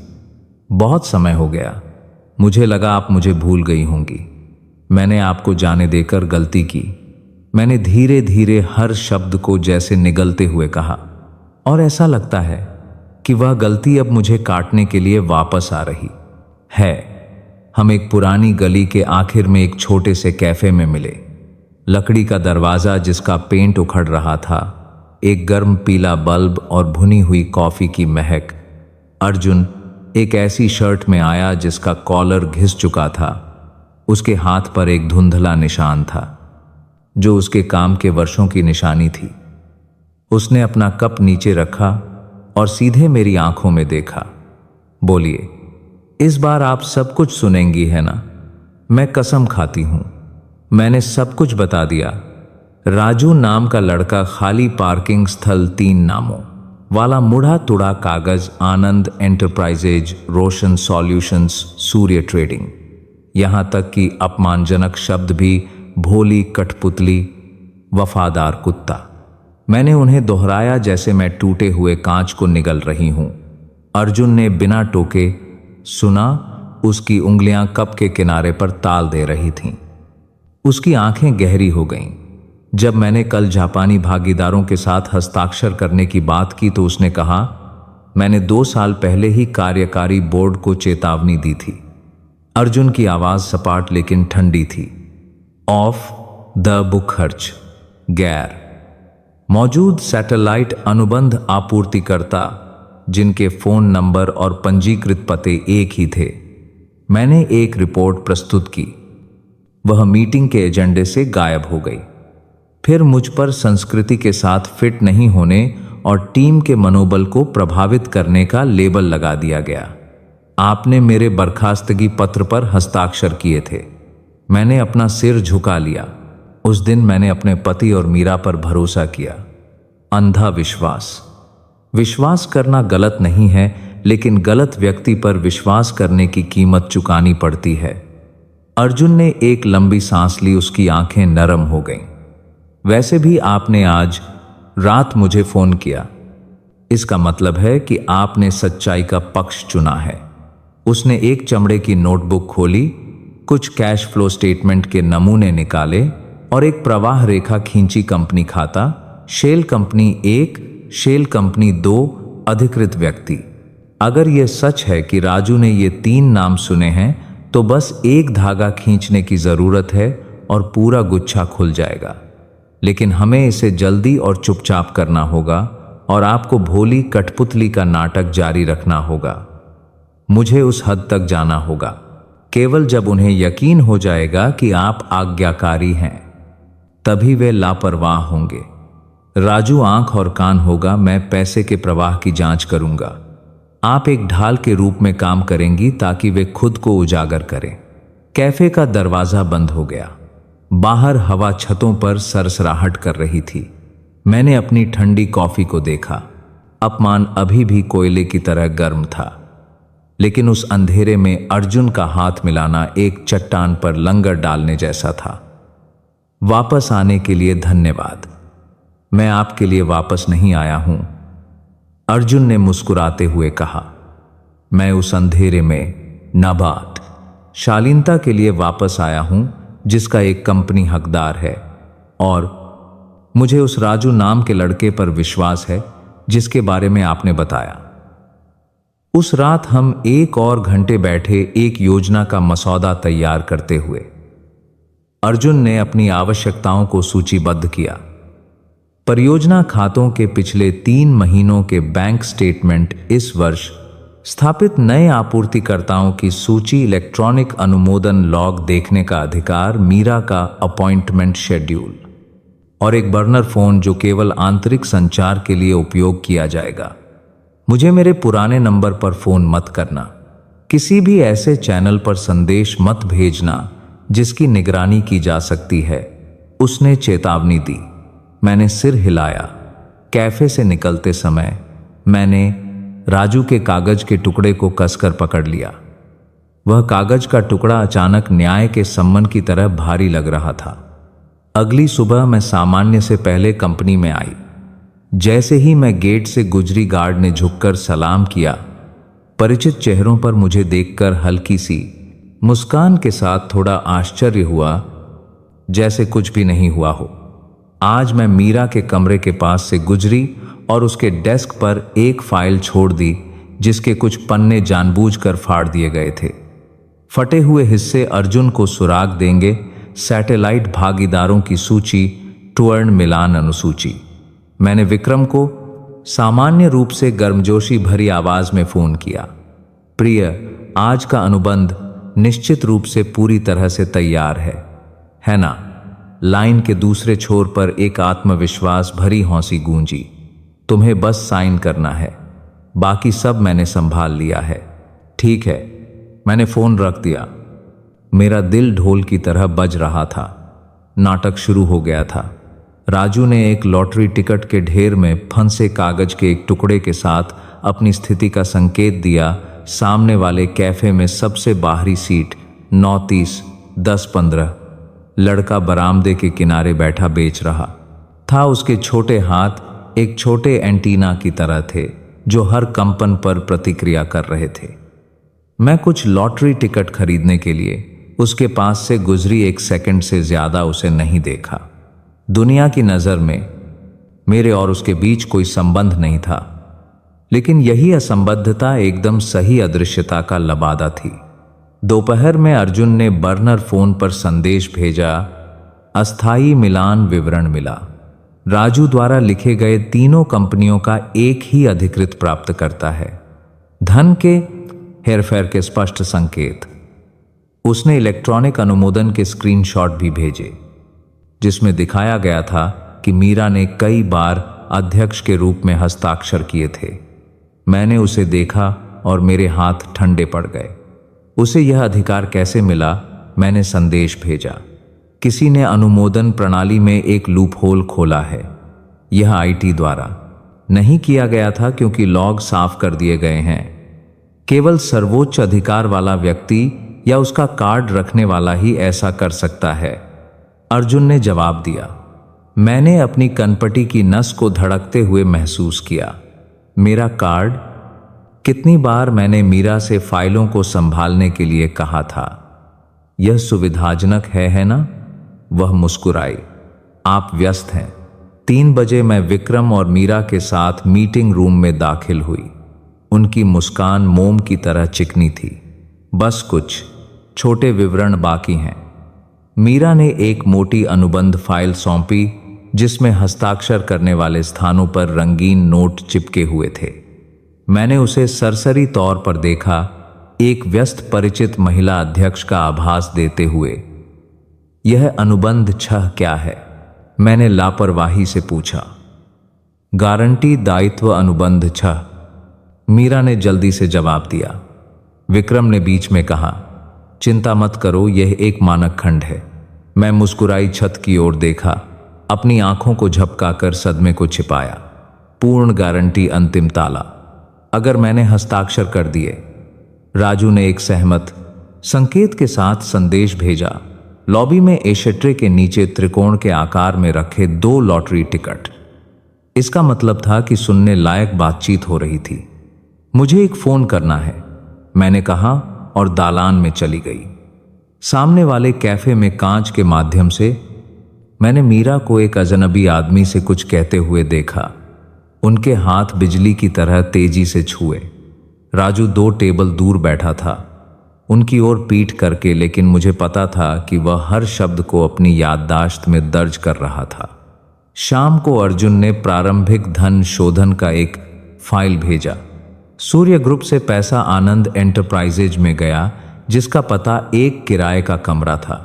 बहुत समय हो गया, मुझे लगा आप मुझे भूल गई होंगी। मैंने आपको जाने देकर गलती की। मैंने धीरे धीरे हर शब्द को जैसे निगलते हुए कहा, और ऐसा लगता है कि वह गलती अब मुझे काटने के लिए वापस आ रही है। हम एक पुरानी गली के आखिर में एक छोटे से कैफे में मिले। लकड़ी का दरवाजा जिसका पेंट उखड़ रहा था, एक गर्म पीला बल्ब और भुनी हुई कॉफी की महक। अर्जुन एक ऐसी शर्ट में आया जिसका कॉलर घिस चुका था। उसके हाथ पर एक धुंधला निशान था जो उसके काम के वर्षों की निशानी थी। उसने अपना कप नीचे रखा और सीधे मेरी आंखों में देखा। बोलिए, इस बार आप सब कुछ सुनेंगी है ना? मैं कसम खाती हूं, मैंने सब कुछ बता दिया। राजू नाम का लड़का खाली पार्किंग स्थल 3 नामों वाला मुड़ा तुड़ा कागज, आनंद एंटरप्राइजेज, रोशन सॉल्यूशंस, सूर्य ट्रेडिंग, यहां तक कि अपमानजनक शब्द भी, भोली कठपुतली, वफादार कुत्ता। मैंने उन्हें दोहराया जैसे मैं टूटे हुए कांच को निगल रही हूं। अर्जुन ने बिना टोके सुना। उसकी उंगलियां कप के किनारे पर ताल दे रही थीं। उसकी आंखें गहरी हो गईं। जब मैंने कल जापानी भागीदारों के साथ हस्ताक्षर करने की बात की तो उसने कहा, मैंने 2 साल पहले ही कार्यकारी बोर्ड को चेतावनी दी थी। अर्जुन की आवाज सपाट लेकिन ठंडी थी। ऑफ द बुक खर्च, गैर मौजूद सैटेलाइट अनुबंध आपूर्तिकर्ता जिनके फोन नंबर और पंजीकृत पते एक ही थे। मैंने एक रिपोर्ट प्रस्तुत की। वह मीटिंग के एजेंडे से गायब हो गई। फिर मुझ पर संस्कृति के साथ फिट नहीं होने और टीम के मनोबल को प्रभावित करने का लेबल लगा दिया गया। आपने मेरे बर्खास्तगी पत्र पर हस्ताक्षर किए थे। मैंने अपना सिर झुका लिया। उस दिन मैंने अपने पति और मीरा पर भरोसा किया। अंधा विश्वास। विश्वास करना गलत नहीं है, लेकिन गलत व्यक्ति पर विश्वास करने की कीमत चुकानी पड़ती है। अर्जुन ने एक लंबी सांस ली। उसकी आंखें नरम हो गईं। वैसे भी आपने आज रात मुझे फोन किया, इसका मतलब है कि आपने सच्चाई का पक्ष चुना है। उसने एक चमड़े की नोटबुक खोली, कुछ कैश फ्लो स्टेटमेंट के नमूने निकाले और एक प्रवाह रेखा खींची। कंपनी खाता, शेल कंपनी 1, शेल कंपनी 2, अधिकृत व्यक्ति। अगर यह सच है कि राजू ने ये 3 नाम सुने हैं तो बस एक धागा खींचने की जरूरत है और पूरा गुच्छा खुल जाएगा। लेकिन हमें इसे जल्दी और चुपचाप करना होगा और आपको भोली कठपुतली का नाटक जारी रखना होगा। मुझे उस हद तक जाना होगा, केवल जब उन्हें यकीन हो जाएगा कि आप आज्ञाकारी हैं, तभी वे लापरवाह होंगे। राजू आंख और कान होगा। मैं पैसे के प्रवाह की जांच करूंगा। आप एक ढाल के रूप में काम करेंगी ताकि वे खुद को उजागर करें। कैफे का दरवाजा बंद हो गया। बाहर हवा छतों पर सरसराहट कर रही थी। मैंने अपनी ठंडी कॉफी को देखा। अपमान अभी भी कोयले की तरह गर्म था, लेकिन उस अंधेरे में अर्जुन का हाथ मिलाना एक चट्टान पर लंगर डालने जैसा था। वापस आने के लिए धन्यवाद। मैं आपके लिए वापस नहीं आया हूं, अर्जुन ने मुस्कुराते हुए कहा। मैं उस अंधेरे में नाबाद शालीनता के लिए वापस आया हूं जिसका एक कंपनी हकदार है, और मुझे उस राजू नाम के लड़के पर विश्वास है जिसके बारे में आपने बताया। उस रात हम 1 और घंटे बैठे एक योजना का मसौदा तैयार करते हुए। अर्जुन ने अपनी आवश्यकताओं को सूचीबद्ध किया। परियोजना खातों के पिछले 3 महीनों के बैंक स्टेटमेंट, इस वर्ष स्थापित नए आपूर्तिकर्ताओं की सूची, इलेक्ट्रॉनिक अनुमोदन लॉग देखने का अधिकार, मीरा का अपॉइंटमेंट शेड्यूल और एक बर्नर फोन जो केवल आंतरिक संचार के लिए उपयोग किया जाएगा। मुझे मेरे पुराने नंबर पर फोन मत करना। किसी भी ऐसे चैनल पर संदेश मत भेजना जिसकी निगरानी की जा सकती है, उसने चेतावनी दी। मैंने सिर हिलाया। कैफे से निकलते समय मैंने राजू के कागज के टुकड़े को कसकर पकड़ लिया। वह कागज का टुकड़ा अचानक न्याय के सम्मन की तरह भारी लग रहा था। अगली सुबह मैं सामान्य से पहले कंपनी में आई। जैसे ही मैं गेट से गुजरी, गार्ड ने झुककर सलाम किया। परिचित चेहरों पर मुझे देखकर हल्की सी मुस्कान के साथ थोड़ा आश्चर्य हुआ, जैसे कुछ भी नहीं हुआ हो। आज मैं मीरा के कमरे के पास से गुजरी और उसके डेस्क पर एक फाइल छोड़ दी जिसके कुछ पन्ने जानबूझकर फाड़ दिए गए थे। फटे हुए हिस्से अर्जुन को सुराग देंगे, सैटेलाइट भागीदारों की सूची, टूर्ण मिलान अनुसूची। मैंने विक्रम को सामान्य रूप से गर्मजोशी भरी आवाज में फोन किया। प्रिय, आज का अनुबंध निश्चित रूप से पूरी तरह से तैयार है ना? लाइन के दूसरे छोर पर एक आत्मविश्वास भरी हौंसी गूंजी। तुम्हें बस साइन करना है, बाकी सब मैंने संभाल लिया है। ठीक है। मैंने फोन रख दिया। मेरा दिल ढोल की तरह बज रहा था। नाटक शुरू हो गया था। राजू ने एक लॉटरी टिकट के ढेर में फंसे कागज के एक टुकड़े के साथ अपनी स्थिति का संकेत दिया। सामने वाले कैफे में सबसे बाहरी सीट 9:30, 10:15। लड़का बरामदे के किनारे बैठा बेच रहा था। उसके छोटे हाथ एक छोटे एंटीना की तरह थे जो हर कंपन पर प्रतिक्रिया कर रहे थे। मैं कुछ लॉटरी टिकट खरीदने के लिए उसके पास से गुजरी, 1 सेकंड से ज्यादा उसे नहीं देखा। दुनिया की नजर में मेरे और उसके बीच कोई संबंध नहीं था, लेकिन यही असंबद्धता एकदम सही अदृश्यता का लबादा थी। दोपहर में अर्जुन ने बर्नर फोन पर संदेश भेजा। अस्थायी मिलान विवरण मिला। राजू द्वारा लिखे गए तीनों कंपनियों का एक ही अधिकृत प्राप्त करता है। धन के हेरफेर के स्पष्ट संकेत। उसने इलेक्ट्रॉनिक अनुमोदन के स्क्रीनशॉट भी भेजे, जिसमें दिखाया गया था कि मीरा ने कई बार अध्यक्ष के रूप में हस्ताक्षर किए थे। मैंने उसे देखा और मेरे हाथ ठंडे पड़ गए। उसे यह अधिकार कैसे मिला? मैंने संदेश भेजा। किसी ने अनुमोदन प्रणाली में एक लूपहोल खोला है। यह आईटी द्वारा नहीं किया गया था क्योंकि लॉग साफ कर दिए गए हैं। केवल सर्वोच्च अधिकार वाला व्यक्ति या उसका कार्ड रखने वाला ही ऐसा कर सकता है। अर्जुन ने जवाब दिया। मैंने अपनी कनपटी की नस को धड़कते हुए महसूस किया। मेरा कार्ड? कितनी बार मैंने मीरा से फाइलों को संभालने के लिए कहा था। यह सुविधाजनक है ना? वह मुस्कुराई। आप व्यस्त हैं। 3 बजे मैं विक्रम और मीरा के साथ मीटिंग रूम में दाखिल हुई। उनकी मुस्कान मोम की तरह चिकनी थी। बस कुछ छोटे विवरण बाकी हैं। मीरा ने एक मोटी अनुबंध फाइल सौंपी जिसमें हस्ताक्षर करने वाले स्थानों पर रंगीन नोट चिपके हुए थे। मैंने उसे सरसरी तौर पर देखा, एक व्यस्त परिचित महिला अध्यक्ष का आभास देते हुए। यह अनुबंध 6 क्या है? मैंने लापरवाही से पूछा। गारंटी दायित्व अनुबंध 6, मीरा ने जल्दी से जवाब दिया। विक्रम ने बीच में कहा, चिंता मत करो, यह एक मानक खंड है। मैं मुस्कुराई, छत की ओर देखा, अपनी आंखों को झपकाकर सदमे को छिपाया। पूर्ण गारंटी, अंतिम ताला। अगर मैंने हस्ताक्षर कर दिए। राजू ने एक सहमत संकेत के साथ संदेश भेजा। लॉबी में एशेट्रे के नीचे त्रिकोण के आकार में रखे 2 लॉटरी टिकट। इसका मतलब था कि सुनने लायक बातचीत हो रही थी। मुझे एक फोन करना है, मैंने कहा और दालान में चली गई। सामने वाले कैफे में कांच के माध्यम से मैंने मीरा को एक अजनबी आदमी से कुछ कहते हुए देखा। उनके हाथ बिजली की तरह तेजी से छुए। राजू 2 टेबल दूर बैठा था, उनकी ओर पीठ करके, लेकिन मुझे पता था कि वह हर शब्द को अपनी याददाश्त में दर्ज कर रहा था। शाम को अर्जुन ने प्रारंभिक धन शोधन का एक फाइल भेजा। सूर्य ग्रुप से पैसा आनंद एंटरप्राइजेज में गया, जिसका पता एक किराए का कमरा था।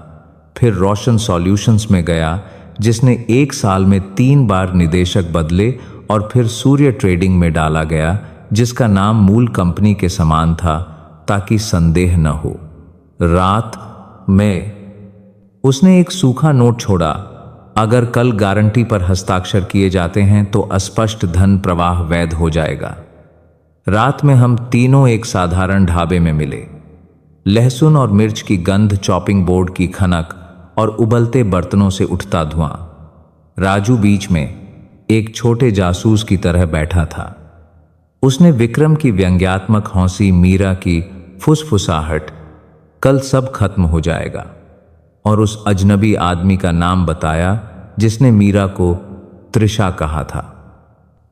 फिर रोशन सॉल्यूशंस में गया, जिसने 1 साल में 3 बार निदेशक बदले, और फिर सूर्य ट्रेडिंग में डाला गया, जिसका नाम मूल कंपनी के समान था, ताकि संदेह न हो। रात में उसने एक सूखा नोट छोड़ा। अगर कल गारंटी पर हस्ताक्षर किए जाते हैं तो अस्पष्ट धन प्रवाह वैध हो जाएगा। रात में हम तीनों एक साधारण ढाबे में मिले। लहसुन और मिर्च की गंध, चॉपिंग बोर्ड की खनक और उबलते बर्तनों से उठता धुआं। राजू बीच में एक छोटे जासूस की तरह बैठा था। उसने विक्रम की व्यंग्यात्मक हंसी, मीरा की फुसफुसाहट, कल सब खत्म हो जाएगा, और उस अजनबी आदमी का नाम बताया जिसने मीरा को त्रिशा कहा था,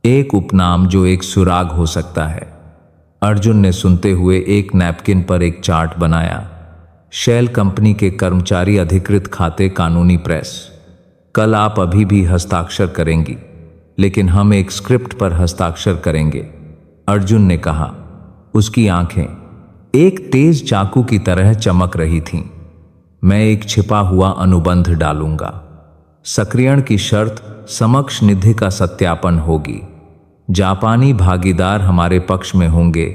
एक उपनाम जो एक सुराग हो सकता है। अर्जुन ने सुनते हुए एक नैपकिन पर एक चार्ट बनाया। शैल कंपनी के कर्मचारी अधिकृत खाते, कानूनी प्रेस। कल आप अभी भी हस्ताक्षर करेंगी, लेकिन हम एक स्क्रिप्ट पर हस्ताक्षर करेंगे, अर्जुन ने कहा। उसकी आंखें एक तेज चाकू की तरह चमक रही थीं। मैं एक छिपा हुआ अनुबंध डालूंगा। सक्रियण की शर्त समक्ष निधि का सत्यापन होगी। जापानी भागीदार हमारे पक्ष में होंगे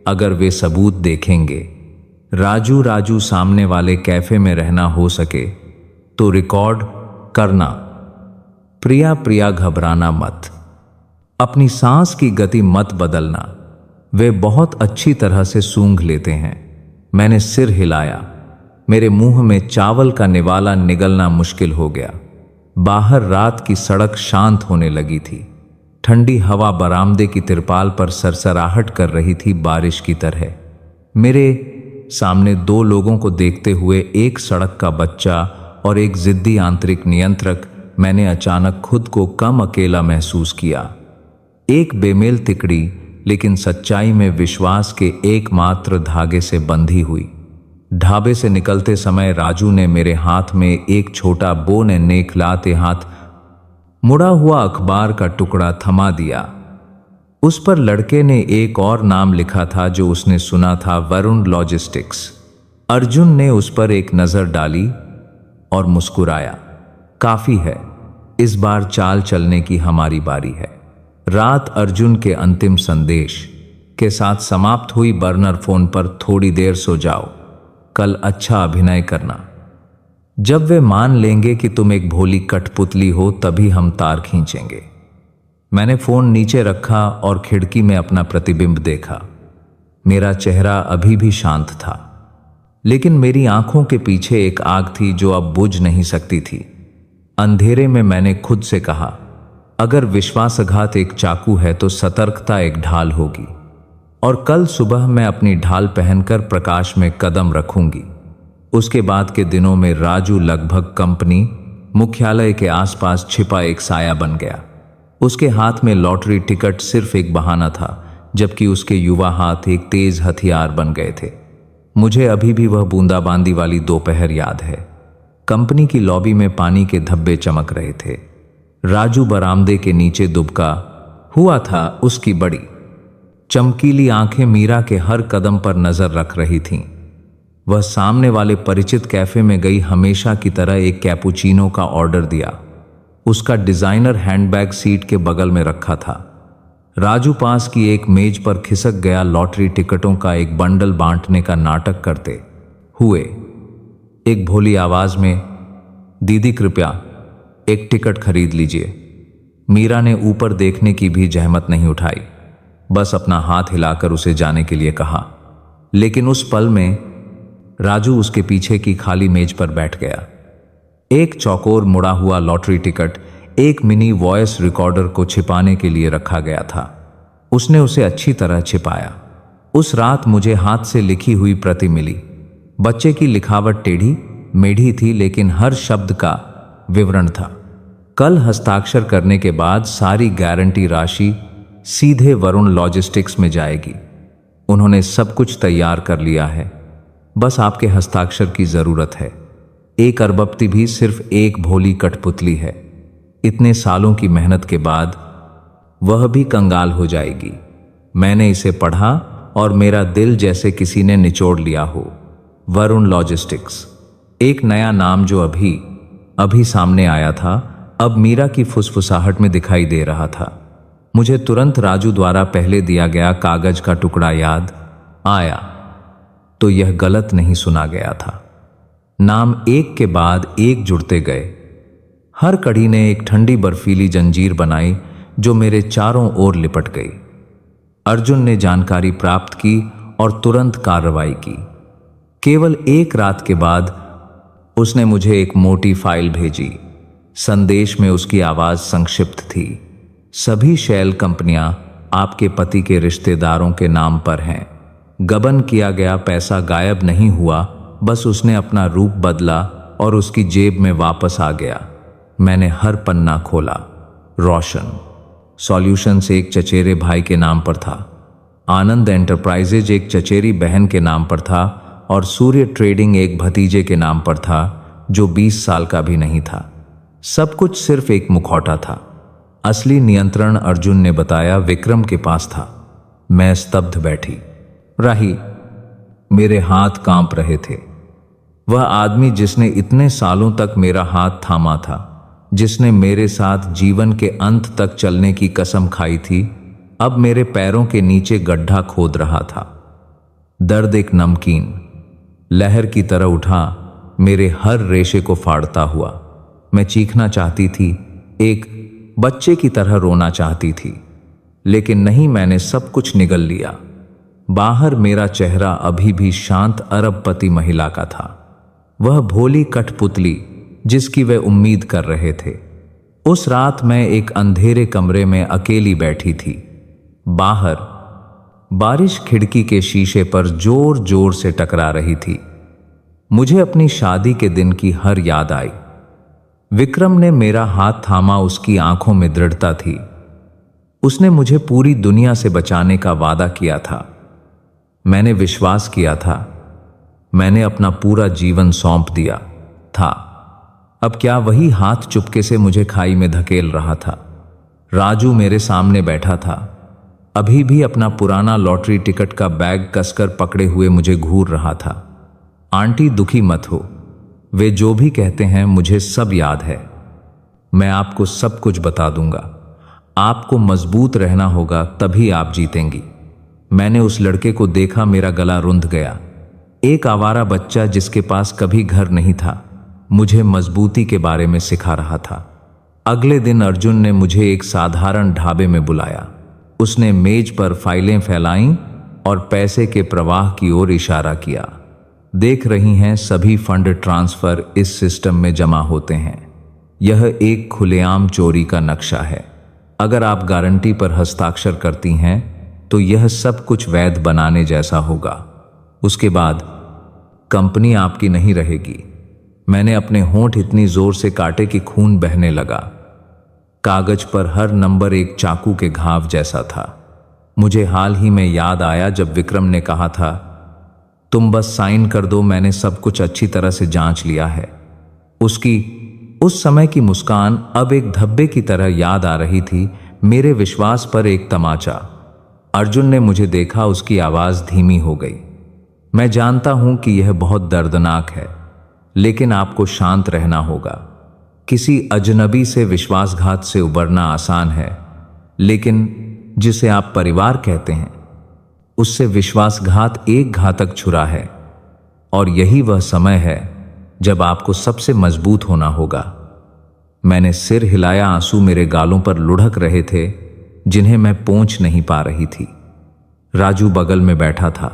अगर वे सबूत देखेंगे। राजू सामने वाले कैफे में रहना हो सके तो रिकॉर्ड करना। प्रिया घबराना मत, अपनी सांस की गति मत बदलना, वे बहुत अच्छी तरह से सूंघ लेते हैं। मैंने सिर हिलाया। मेरे मुंह में चावल का निवाला निगलना मुश्किल हो गया। बाहर रात की सड़क शांत होने लगी थी। ठंडी हवा बरामदे की तिरपाल पर सरसराहट कर रही थी, बारिश की तरह। मेरे सामने दो लोगों को देखते हुए, एक सड़क का बच्चा और एक जिद्दी आंतरिक नियंत्रक, मैंने अचानक खुद को कम अकेला महसूस किया। एक बेमेल तिकड़ी, लेकिन सच्चाई में विश्वास के एकमात्र धागे से बंधी हुई। ढाबे से निकलते समय राजू ने मेरे हाथ में एक छोटा बो ने नेक लाते हाथ मुड़ा हुआ अखबार का टुकड़ा थमा दिया। उस पर लड़के ने एक और नाम लिखा था जो उसने सुना था, वरुण लॉजिस्टिक्स। अर्जुन ने उस पर एक नजर डाली और मुस्कुराया। काफी है, इस बार चाल चलने की हमारी बारी है। रात अर्जुन के अंतिम संदेश के साथ समाप्त हुई। बर्नर फोन पर, थोड़ी देर सो जाओ, कल अच्छा अभिनय करना। जब वे मान लेंगे कि तुम एक भोली कठपुतली हो, तभी हम तार खींचेंगे। मैंने फोन नीचे रखा और खिड़की में अपना प्रतिबिंब देखा। मेरा चेहरा अभी भी शांत था, लेकिन मेरी आंखों के पीछे एक आग थी जो अब बुझ नहीं सकती थी। अंधेरे में मैंने खुद से कहा, अगर विश्वासघात एक चाकू है तो सतर्कता एक ढाल होगी, और कल सुबह मैं अपनी ढाल पहनकर प्रकाश में कदम रखूंगी। उसके बाद के दिनों में राजू लगभग कंपनी मुख्यालय के आसपास छिपा एक साया बन गया। उसके हाथ में लॉटरी टिकट सिर्फ एक बहाना था, जबकि उसके युवा हाथ एक तेज हथियार बन गए थे। मुझे अभी भी वह बूंदाबांदी वाली दोपहर याद है। कंपनी की लॉबी में पानी के धब्बे चमक रहे थे। राजू बरामदे के नीचे दुबका हुआ था। उसकी बड़ी चमकीली आंखें मीरा के हर कदम पर नजर रख रही थीं। वह सामने वाले परिचित कैफे में गई, हमेशा की तरह एक कैपुचिनो का ऑर्डर दिया। उसका डिजाइनर हैंडबैग सीट के बगल में रखा था। राजू पास की एक मेज पर खिसक गया, लॉटरी टिकटों का एक बंडल बांटने का नाटक करते हुए। एक भोली आवाज में, दीदी कृपया एक टिकट खरीद लीजिए। मीरा ने ऊपर देखने की भी जहमत नहीं उठाई, बस अपना हाथ हिलाकर उसे जाने के लिए कहा। लेकिन उस पल में राजू उसके पीछे की खाली मेज पर बैठ गया। एक चौकोर मुड़ा हुआ लॉटरी टिकट एक मिनी वॉइस रिकॉर्डर को छिपाने के लिए रखा गया था। उसने उसे अच्छी तरह छिपाया। उस रात मुझे हाथ से लिखी हुई प्रति मिली। बच्चे की लिखावट टेढ़ी मेढ़ी थी, लेकिन हर शब्द का विवरण था। कल हस्ताक्षर करने के बाद सारी गारंटी राशि सीधे वरुण लॉजिस्टिक्स में जाएगी। उन्होंने सब कुछ तैयार कर लिया है, बस आपके हस्ताक्षर की जरूरत है। एक अरबपति भी सिर्फ एक भोली कठपुतली है। इतने सालों की मेहनत के बाद वह भी कंगाल हो जाएगी। मैंने इसे पढ़ा और मेरा दिल जैसे किसी ने निचोड़ लिया हो। वरुण लॉजिस्टिक्स, एक नया नाम जो अभी सामने आया था, अब मीरा की फुसफुसाहट में दिखाई दे रहा था। मुझे तुरंत राजू द्वारा पहले दिया गया कागज का टुकड़ा याद आया, तो यह गलत नहीं सुना गया था। नाम एक के बाद एक जुड़ते गए। हर कड़ी ने एक ठंडी बर्फीली जंजीर बनाई जो मेरे चारों ओर लिपट गई। अर्जुन ने जानकारी प्राप्त की और तुरंत कार्रवाई की। केवल एक रात के बाद उसने मुझे एक मोटी फाइल भेजी। संदेश में उसकी आवाज संक्षिप्त थी। सभी शेल कंपनियां आपके पति के रिश्तेदारों के नाम पर हैं। गबन किया गया पैसा गायब नहीं हुआ, बस उसने अपना रूप बदला और उसकी जेब में वापस आ गया। मैंने हर पन्ना खोला। रोशन सॉल्यूशंस एक चचेरे भाई के नाम पर था, आनंद एंटरप्राइजेज एक चचेरी बहन के नाम पर था और सूर्य ट्रेडिंग एक भतीजे के नाम पर था जो 20 साल का भी नहीं था। सब कुछ सिर्फ एक मुखौटा था। असली नियंत्रण अर्जुन ने बताया विक्रम के पास था। मैं स्तब्ध बैठी रही, मेरे हाथ कांप रहे थे। वह आदमी जिसने इतने सालों तक मेरा हाथ थामा था, जिसने मेरे साथ जीवन के अंत तक चलने की कसम खाई थी, अब मेरे पैरों के नीचे गड्ढा खोद रहा था। दर्द एक नमकीन लहर की तरह उठा, मेरे हर रेशे को फाड़ता हुआ। मैं चीखना चाहती थी, एक बच्चे की तरह रोना चाहती थी, लेकिन नहीं, मैंने सब कुछ निगल लिया। बाहर मेरा चेहरा अभी भी शांत अरबपति महिला का था, वह भोली कठपुतली जिसकी वे उम्मीद कर रहे थे। उस रात मैं एक अंधेरे कमरे में अकेली बैठी थी। बाहर बारिश खिड़की के शीशे पर जोर जोर से टकरा रही थी। मुझे अपनी शादी के दिन की हर याद आई। विक्रम ने मेरा हाथ थामा, उसकी आंखों में दृढ़ता थी। उसने मुझे पूरी दुनिया से बचाने का वादा किया था। मैंने विश्वास किया था। मैंने अपना पूरा जीवन सौंप दिया था। अब क्या वही हाथ चुपके से मुझे खाई में धकेल रहा था? राजू मेरे सामने बैठा था, अभी भी अपना पुराना लॉटरी टिकट का बैग कसकर पकड़े हुए मुझे घूर रहा था। आंटी दुखी मत हो, वे जो भी कहते हैं मुझे सब याद है। मैं आपको सब कुछ बता दूंगा। आपको मजबूत रहना होगा, तभी आप जीतेंगी। मैंने उस लड़के को देखा, मेरा गला रुंध गया। एक आवारा बच्चा जिसके पास कभी घर नहीं था, मुझे मजबूती के बारे में सिखा रहा था। अगले दिन अर्जुन ने मुझे एक साधारण ढाबे में बुलाया। उसने मेज पर फाइलें फैलाईं और पैसे के प्रवाह की ओर इशारा किया। देख रही हैं, सभी फंड ट्रांसफर इस सिस्टम में जमा होते हैं। यह एक खुलेआम चोरी का नक्शा है। अगर आप गारंटी पर हस्ताक्षर करती हैं तो यह सब कुछ वैध बनाने जैसा होगा। उसके बाद कंपनी आपकी नहीं रहेगी। मैंने अपने होंठ इतनी जोर से काटे कि खून बहने लगा। कागज पर हर नंबर एक चाकू के घाव जैसा था। मुझे हाल ही में याद आया जब विक्रम ने कहा था, तुम बस साइन कर दो, मैंने सब कुछ अच्छी तरह से जांच लिया है। उसकी उस समय की मुस्कान अब एक धब्बे की तरह याद आ रही थी। मेरे विश्वास पर एक तमाचा। अर्जुन ने मुझे देखा, उसकी आवाज धीमी हो गई। मैं जानता हूं कि यह बहुत दर्दनाक है, लेकिन आपको शांत रहना होगा। किसी अजनबी से विश्वासघात से उबरना आसान है, लेकिन जिसे आप परिवार कहते हैं, उससे विश्वासघात एक घातक छुरा है। और यही वह समय है जब आपको सबसे मजबूत होना होगा। मैंने सिर हिलाया, आंसू मेरे गालों पर लुढ़क रहे थे जिन्हें मैं पोंछ नहीं पा रही थी। राजू बगल में बैठा था,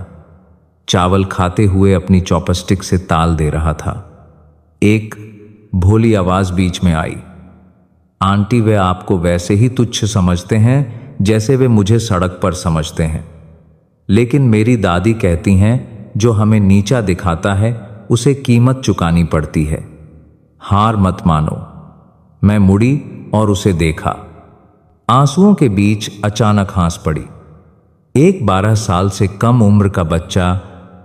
चावल खाते हुए अपनी चॉपस्टिक से ताल दे रहा था। एक भोली आवाज बीच में आई, आंटी, वे आपको वैसे ही तुच्छ समझते हैं जैसे वे मुझे सड़क पर समझते हैं, लेकिन मेरी दादी कहती हैं जो हमें नीचा दिखाता है उसे कीमत चुकानी पड़ती है। हार मत मानो। मैं मुड़ी और उसे देखा। आंसुओं के बीच अचानक हंस पड़ी। एक 12 साल से कम उम्र का बच्चा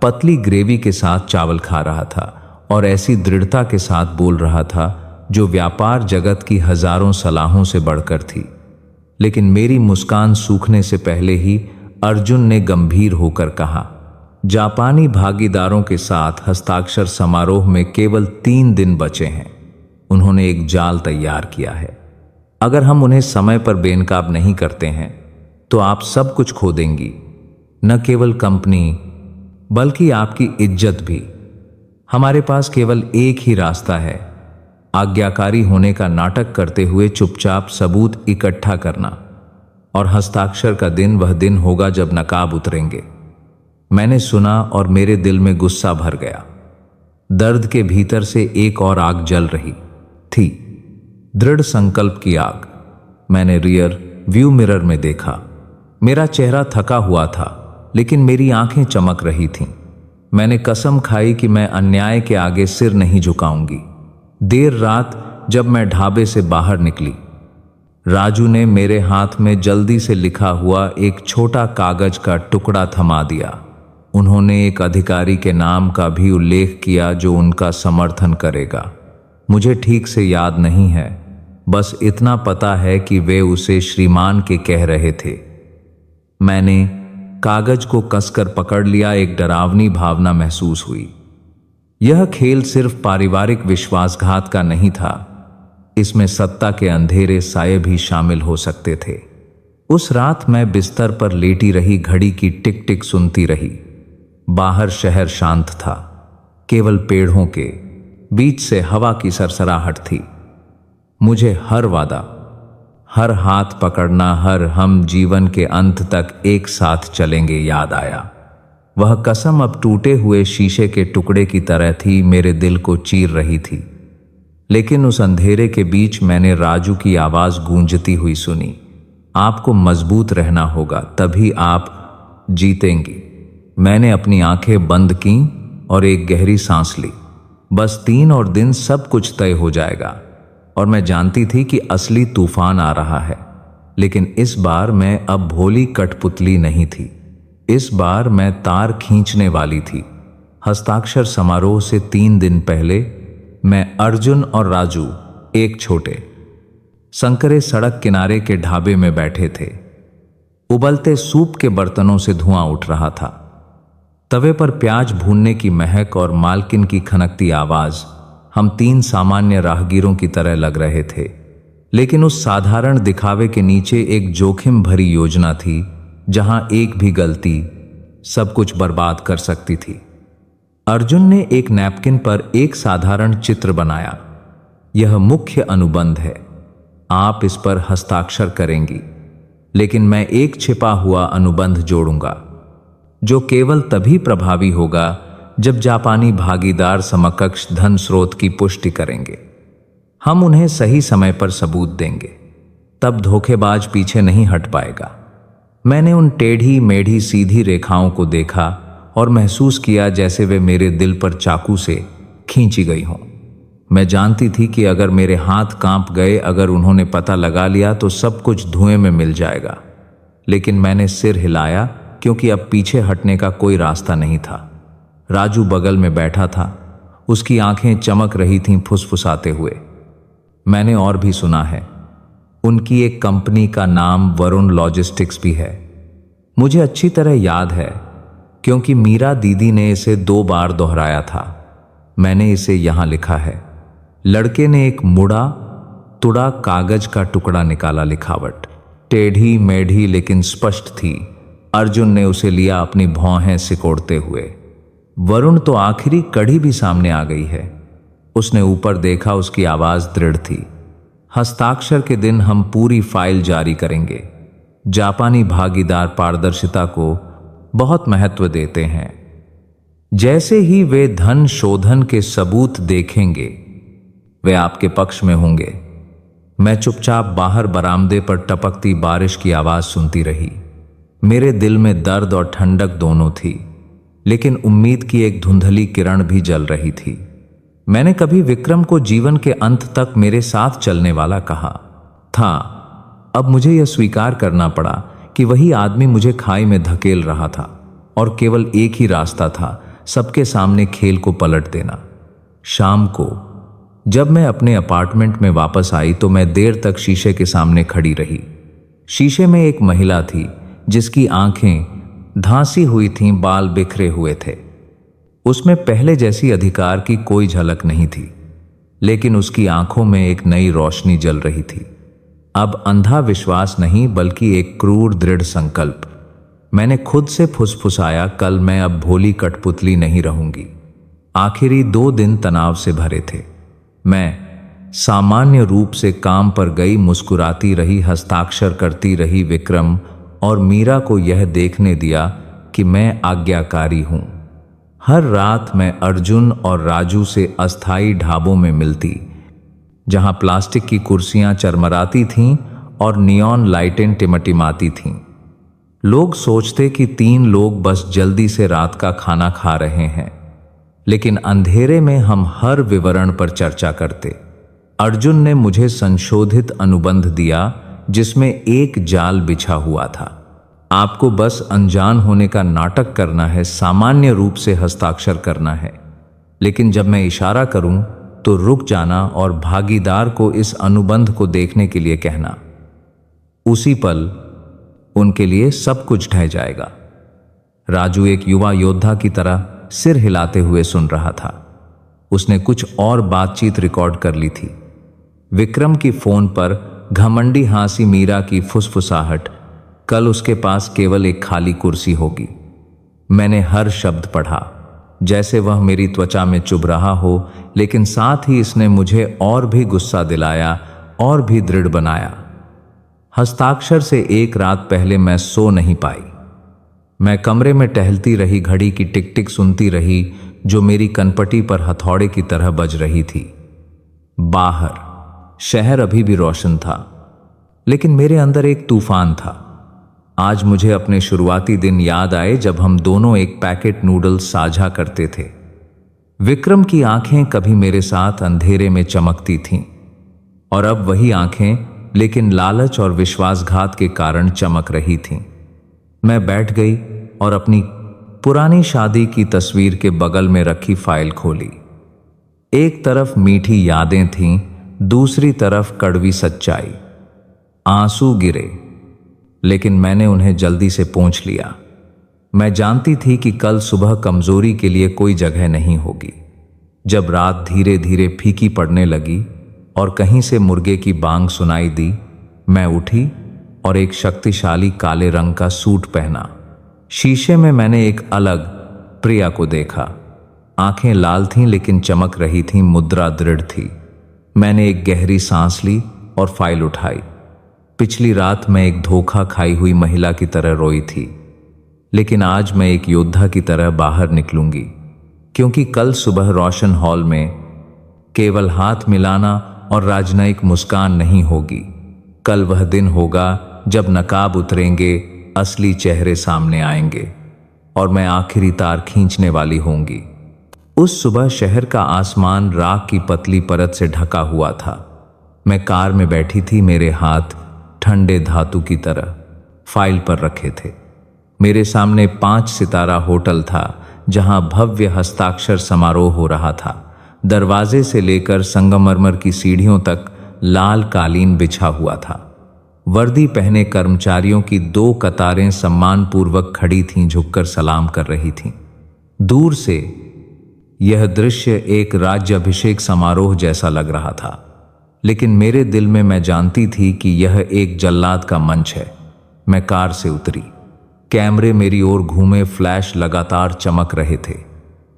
पतली ग्रेवी के साथ चावल खा रहा था और ऐसी दृढ़ता के साथ बोल रहा था जो व्यापार जगत की हजारों सलाहों से बढ़कर थी। लेकिन मेरी मुस्कान सूखने से पहले ही अर्जुन ने गंभीर होकर कहा, जापानी भागीदारों के साथ हस्ताक्षर समारोह में केवल 3 दिन बचे हैं। उन्होंने एक जाल तैयार किया है। अगर हम उन्हें समय पर बेनकाब नहीं करते हैं तो आप सब कुछ खो देंगी, न केवल कंपनी बल्कि आपकी इज्जत भी। हमारे पास केवल एक ही रास्ता है, आज्ञाकारी होने का नाटक करते हुए चुपचाप सबूत इकट्ठा करना, और हस्ताक्षर का दिन वह दिन होगा जब नकाब उतरेंगे। मैंने सुना और मेरे दिल में गुस्सा भर गया। दर्द के भीतर से एक और आग जल रही थी, दृढ़ संकल्प की आग। मैंने रियर व्यू मिरर में देखा। मेरा चेहरा थका हुआ था, लेकिन मेरी आंखें चमक रही थीं। मैंने कसम खाई कि मैं अन्याय के आगे सिर नहीं झुकाऊंगी। देर रात जब मैं ढाबे से बाहर निकली, राजू ने मेरे हाथ में जल्दी से लिखा हुआ एक छोटा कागज का टुकड़ा थमा दिया। उन्होंने एक अधिकारी के नाम का भी उल्लेख किया जो उनका समर्थन करेगा। मुझे ठीक से याद नहीं है, बस इतना पता है कि वे उसे श्रीमान के कह रहे थे। मैंने कागज को कसकर पकड़ लिया। एक डरावनी भावना महसूस हुई। यह खेल सिर्फ पारिवारिक विश्वासघात का नहीं था, इसमें सत्ता के अंधेरे साये भी शामिल हो सकते थे। उस रात मैं बिस्तर पर लेटी रही, घड़ी की टिक टिक सुनती रही। बाहर शहर शांत था, केवल पेड़ों के बीच से हवा की सरसराहट थी। मुझे हर वादा, हर हाथ पकड़ना, हर हम जीवन के अंत तक एक साथ चलेंगे याद आया। वह कसम अब टूटे हुए शीशे के टुकड़े की तरह थी, मेरे दिल को चीर रही थी। लेकिन उस अंधेरे के बीच मैंने राजू की आवाज गूंजती हुई सुनी, आपको मजबूत रहना होगा, तभी आप जीतेंगी। मैंने अपनी आंखें बंद कीं और एक गहरी सांस ली। बस 3 और दिन सब कुछ तय हो जाएगा। और मैं जानती थी कि असली तूफान आ रहा है। लेकिन इस बार मैं अब भोली कठपुतली नहीं थी। इस बार मैं तार खींचने वाली थी। हस्ताक्षर समारोह से 3 दिन पहले मैं, अर्जुन और राजू एक छोटे संकरे सड़क किनारे के ढाबे में बैठे थे। उबलते सूप के बर्तनों से धुआं उठ रहा था। तवे पर प्याज भूनने की महक और मालकिन की खनकती आवाज हम 3 सामान्य राहगीरों की तरह लग रहे थे। लेकिन उस साधारण दिखावे के नीचे एक जोखिम भरी योजना थी, जहां एक भी गलती सब कुछ बर्बाद कर सकती थी। अर्जुन ने एक नैपकिन पर एक साधारण चित्र बनाया। यह मुख्य अनुबंध है, आप इस पर हस्ताक्षर करेंगी, लेकिन मैं एक छिपा हुआ अनुबंध जोड़ूंगा, जो केवल तभी प्रभावी होगा जब जापानी भागीदार समकक्ष धन स्रोत की पुष्टि करेंगे। हम उन्हें सही समय पर सबूत देंगे, तब धोखेबाज पीछे नहीं हट पाएगा। मैंने उन टेढ़ी मेढ़ी सीधी रेखाओं को देखा और महसूस किया जैसे वे मेरे दिल पर चाकू से खींची गई हों। मैं जानती थी कि अगर मेरे हाथ कांप गए, अगर उन्होंने पता लगा लिया, तो सब कुछ धुएं में मिल जाएगा। लेकिन मैंने सिर हिलाया, क्योंकि अब पीछे हटने का कोई रास्ता नहीं था। राजू बगल में बैठा था, उसकी आंखें चमक रही थीं फुसफुसाते हुए। मैंने और भी सुना है, उनकी एक कंपनी का नाम वरुण लॉजिस्टिक्स भी है। मुझे अच्छी तरह याद है, क्योंकि मीरा दीदी ने इसे 2 बार दोहराया था। मैंने इसे यहां लिखा है। लड़के ने एक मुड़ा तुड़ा कागज का टुकड़ा निकाला। लिखावट टेढ़ी मेढ़ी लेकिन स्पष्ट थी। अर्जुन ने उसे लिया, अपनी भौहें सिकोड़ते हुए। वरुण तो आखिरी कड़ी भी सामने आ गई है। उसने ऊपर देखा, उसकी आवाज दृढ़ थी। हस्ताक्षर के दिन हम पूरी फाइल जारी करेंगे। जापानी भागीदार पारदर्शिता को बहुत महत्व देते हैं। जैसे ही वे धन शोधन के सबूत देखेंगे, वे आपके पक्ष में होंगे। मैं चुपचाप बाहर बरामदे पर टपकती बारिश की आवाज सुनती रही। मेरे दिल में दर्द और ठंडक दोनों थी, लेकिन उम्मीद की एक धुंधली किरण भी जल रही थी। मैंने कभी विक्रम को जीवन के अंत तक मेरे साथ चलने वाला कहा था। अब मुझे यह स्वीकार करना पड़ा कि वही आदमी मुझे खाई में धकेल रहा था, और केवल एक ही रास्ता था, सबके सामने खेल को पलट देना। शाम को जब मैं अपने अपार्टमेंट में वापस आई, तो मैं देर तक शीशे के सामने खड़ी रही। शीशे में एक महिला थी, जिसकी आंखें धांसी हुई थीं, बाल बिखरे हुए थे। उसमें पहले जैसी अधिकार की कोई झलक नहीं थी, लेकिन उसकी आंखों में एक नई रोशनी जल रही थी। अब अंधा विश्वास नहीं, बल्कि एक क्रूर दृढ़ संकल्प। मैंने खुद से फुसफुसाया, कल मैं अब भोली कठपुतली नहीं रहूंगी। आखिरी 2 दिन तनाव से भरे थे। मैं सामान्य रूप से काम पर गई, मुस्कुराती रही, हस्ताक्षर करती रही। विक्रम और मीरा को यह देखने दिया कि मैं आज्ञाकारी हूं। हर रात मैं अर्जुन और राजू से अस्थायी ढाबों में मिलती, जहां प्लास्टिक की कुर्सियां चरमराती थीं और नियॉन लाइटें टिमटिमाती थीं। लोग सोचते कि 3 लोग बस जल्दी से रात का खाना खा रहे हैं, लेकिन अंधेरे में हम हर विवरण पर चर्चा करते। अर्जुन ने मुझे संशोधित अनुबंध दिया, जिसमें एक जाल बिछा हुआ था। आपको बस अनजान होने का नाटक करना है, सामान्य रूप से हस्ताक्षर करना है, लेकिन जब मैं इशारा करूं तो रुक जाना और भागीदार को इस अनुबंध को देखने के लिए कहना। उसी पल उनके लिए सब कुछ ढह जाएगा। राजू एक युवा योद्धा की तरह सिर हिलाते हुए सुन रहा था। उसने कुछ और बातचीत रिकॉर्ड कर ली थी। विक्रम की फोन पर घमंडी हंसी, मीरा की फुसफुसाहट, कल उसके पास केवल एक खाली कुर्सी होगी। मैंने हर शब्द पढ़ा, जैसे वह मेरी त्वचा में चुभ रहा हो, लेकिन साथ ही इसने मुझे और भी गुस्सा दिलाया और भी दृढ़ बनाया। हस्ताक्षर से एक रात पहले मैं सो नहीं पाई। मैं कमरे में टहलती रही, घड़ी की टिक टिक सुनती रही, जो मेरी कनपटी पर हथौड़े की तरह बज रही थी। बाहर शहर अभी भी रोशन था, लेकिन मेरे अंदर एक तूफान था। आज मुझे अपने शुरुआती दिन याद आए, जब हम दोनों एक पैकेट नूडल्स साझा करते थे। विक्रम की आंखें कभी मेरे साथ अंधेरे में चमकती थीं, और अब वही आंखें, लेकिन लालच और विश्वासघात के कारण चमक रही थीं। मैं बैठ गई और अपनी पुरानी शादी की तस्वीर के बगल में रखी फाइल खोली। एक तरफ मीठी यादें थीं, दूसरी तरफ कड़वी सच्चाई। आंसू गिरे, लेकिन मैंने उन्हें जल्दी से पोंछ लिया। मैं जानती थी कि कल सुबह कमजोरी के लिए कोई जगह नहीं होगी। जब रात धीरे धीरे फीकी पड़ने लगी और कहीं से मुर्गे की बांग सुनाई दी, मैं उठी और एक शक्तिशाली काले रंग का सूट पहना। शीशे में मैंने एक अलग प्रिया को देखा। आंखें लाल थीं, लेकिन चमक रही थीं, मुद्रा दृढ़ थी। मैंने एक गहरी सांस ली और फाइल उठाई। पिछली रात मैं एक धोखा खाई हुई महिला की तरह रोई थी, लेकिन आज मैं एक योद्धा की तरह बाहर निकलूंगी, क्योंकि कल सुबह रोशन हॉल में केवल हाथ मिलाना और राजनयिक मुस्कान नहीं होगी। कल वह दिन होगा जब नकाब उतरेंगे, असली चेहरे सामने आएंगे, और मैं आखिरी तार खींचने वाली होंगी। उस सुबह शहर का आसमान राख की पतली परत से ढका हुआ था। मैं कार में बैठी थी, मेरे हाथ ठंडे धातु की तरह फाइल पर रखे थे। मेरे सामने 5 सितारा होटल था, जहां भव्य हस्ताक्षर समारोह हो रहा था। दरवाजे से लेकर संगमरमर की सीढ़ियों तक लाल कालीन बिछा हुआ था। वर्दी पहने कर्मचारियों की 2 कतारें सम्मानपूर्वक खड़ी थीं, झुककर सलाम कर रही थीं। दूर से यह दृश्य एक राज्याभिषेक समारोह जैसा लग रहा था, लेकिन मेरे दिल में मैं जानती थी कि यह एक जल्लाद का मंच है। मैं कार से उतरी। कैमरे मेरी ओर घूमे, फ्लैश लगातार चमक रहे थे।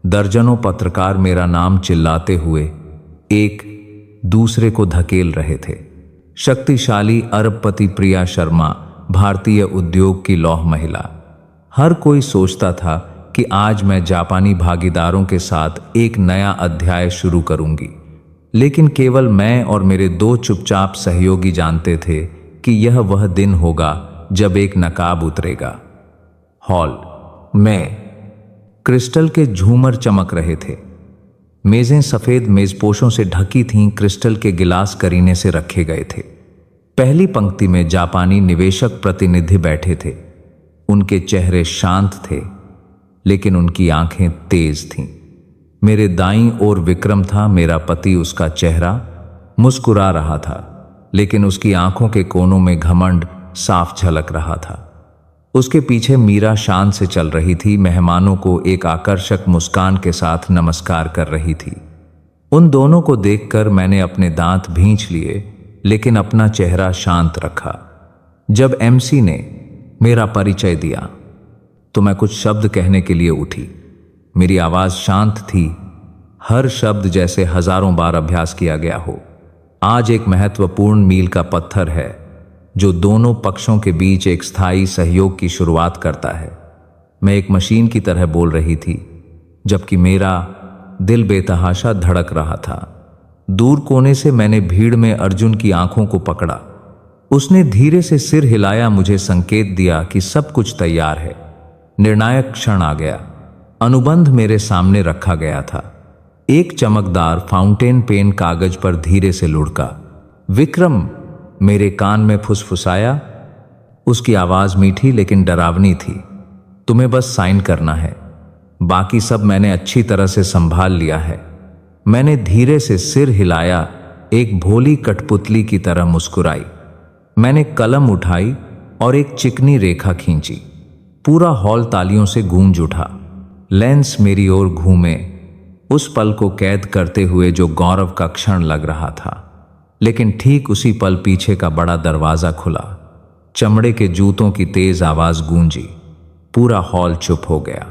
दर्जनों पत्रकार मेरा नाम चिल्लाते हुए एक दूसरे को धकेल रहे थे। शक्तिशाली अरबपति प्रिया शर्मा, भारतीय उद्योग की लौह महिला। हर कोई सोचता था कि आज मैं जापानी भागीदारों के साथ एक नया अध्याय शुरू करूंगी, लेकिन केवल मैं और मेरे 2 चुपचाप सहयोगी जानते थे कि यह वह दिन होगा जब एक नकाब उतरेगा। हॉल में क्रिस्टल के झूमर चमक रहे थे। मेजें सफेद मेजपोशों से ढकी थीं, क्रिस्टल के गिलास करीने से रखे गए थे। पहली पंक्ति में जापानी निवेशक प्रतिनिधि बैठे थे। उनके चेहरे शांत थे, लेकिन उनकी आंखें तेज थीं। मेरे दाईं ओर विक्रम था, मेरा पति। उसका चेहरा मुस्कुरा रहा था, लेकिन उसकी आंखों के कोनों में घमंड साफ झलक रहा था। उसके पीछे मीरा शान से चल रही थी, मेहमानों को एक आकर्षक मुस्कान के साथ नमस्कार कर रही थी। उन दोनों को देखकर मैंने अपने दांत भींच लिए, लेकिन अपना चेहरा शांत रखा। जब एमसी ने मेरा परिचय दिया तो मैं कुछ शब्द कहने के लिए उठी। मेरी आवाज शांत थी, हर शब्द जैसे हजारों बार अभ्यास किया गया हो। आज एक महत्वपूर्ण मील का पत्थर है, जो दोनों पक्षों के बीच एक स्थायी सहयोग की शुरुआत करता है। मैं एक मशीन की तरह बोल रही थी, जबकि मेरा दिल बेतहाशा धड़क रहा था। दूर कोने से मैंने भीड़ में अर्जुन की आंखों को पकड़ा। उसने धीरे से सिर हिलाया, मुझे संकेत दिया कि सब कुछ तैयार है। निर्णायक क्षण आ गया। अनुबंध मेरे सामने रखा गया था। एक चमकदार फाउंटेन पेन कागज पर धीरे से लुढ़का। विक्रम, मेरे कान में फुसफुसाया। उसकी आवाज मीठी लेकिन डरावनी थी। तुम्हें बस साइन करना है, बाकी सब मैंने अच्छी तरह से संभाल लिया है। मैंने धीरे से सिर हिलाया, एक भोली कठपुतली की तरह मुस्कुराई। मैंने कलम उठाई और एक चिकनी रेखा खींची। पूरा हॉल तालियों से गूंज उठा। लेंस मेरी ओर घूमे, उस पल को कैद करते हुए जो गौरव का क्षण लग रहा था। लेकिन ठीक उसी पल पीछे का बड़ा दरवाजा खुला। चमड़े के जूतों की तेज आवाज गूंजी। पूरा हॉल चुप हो गया।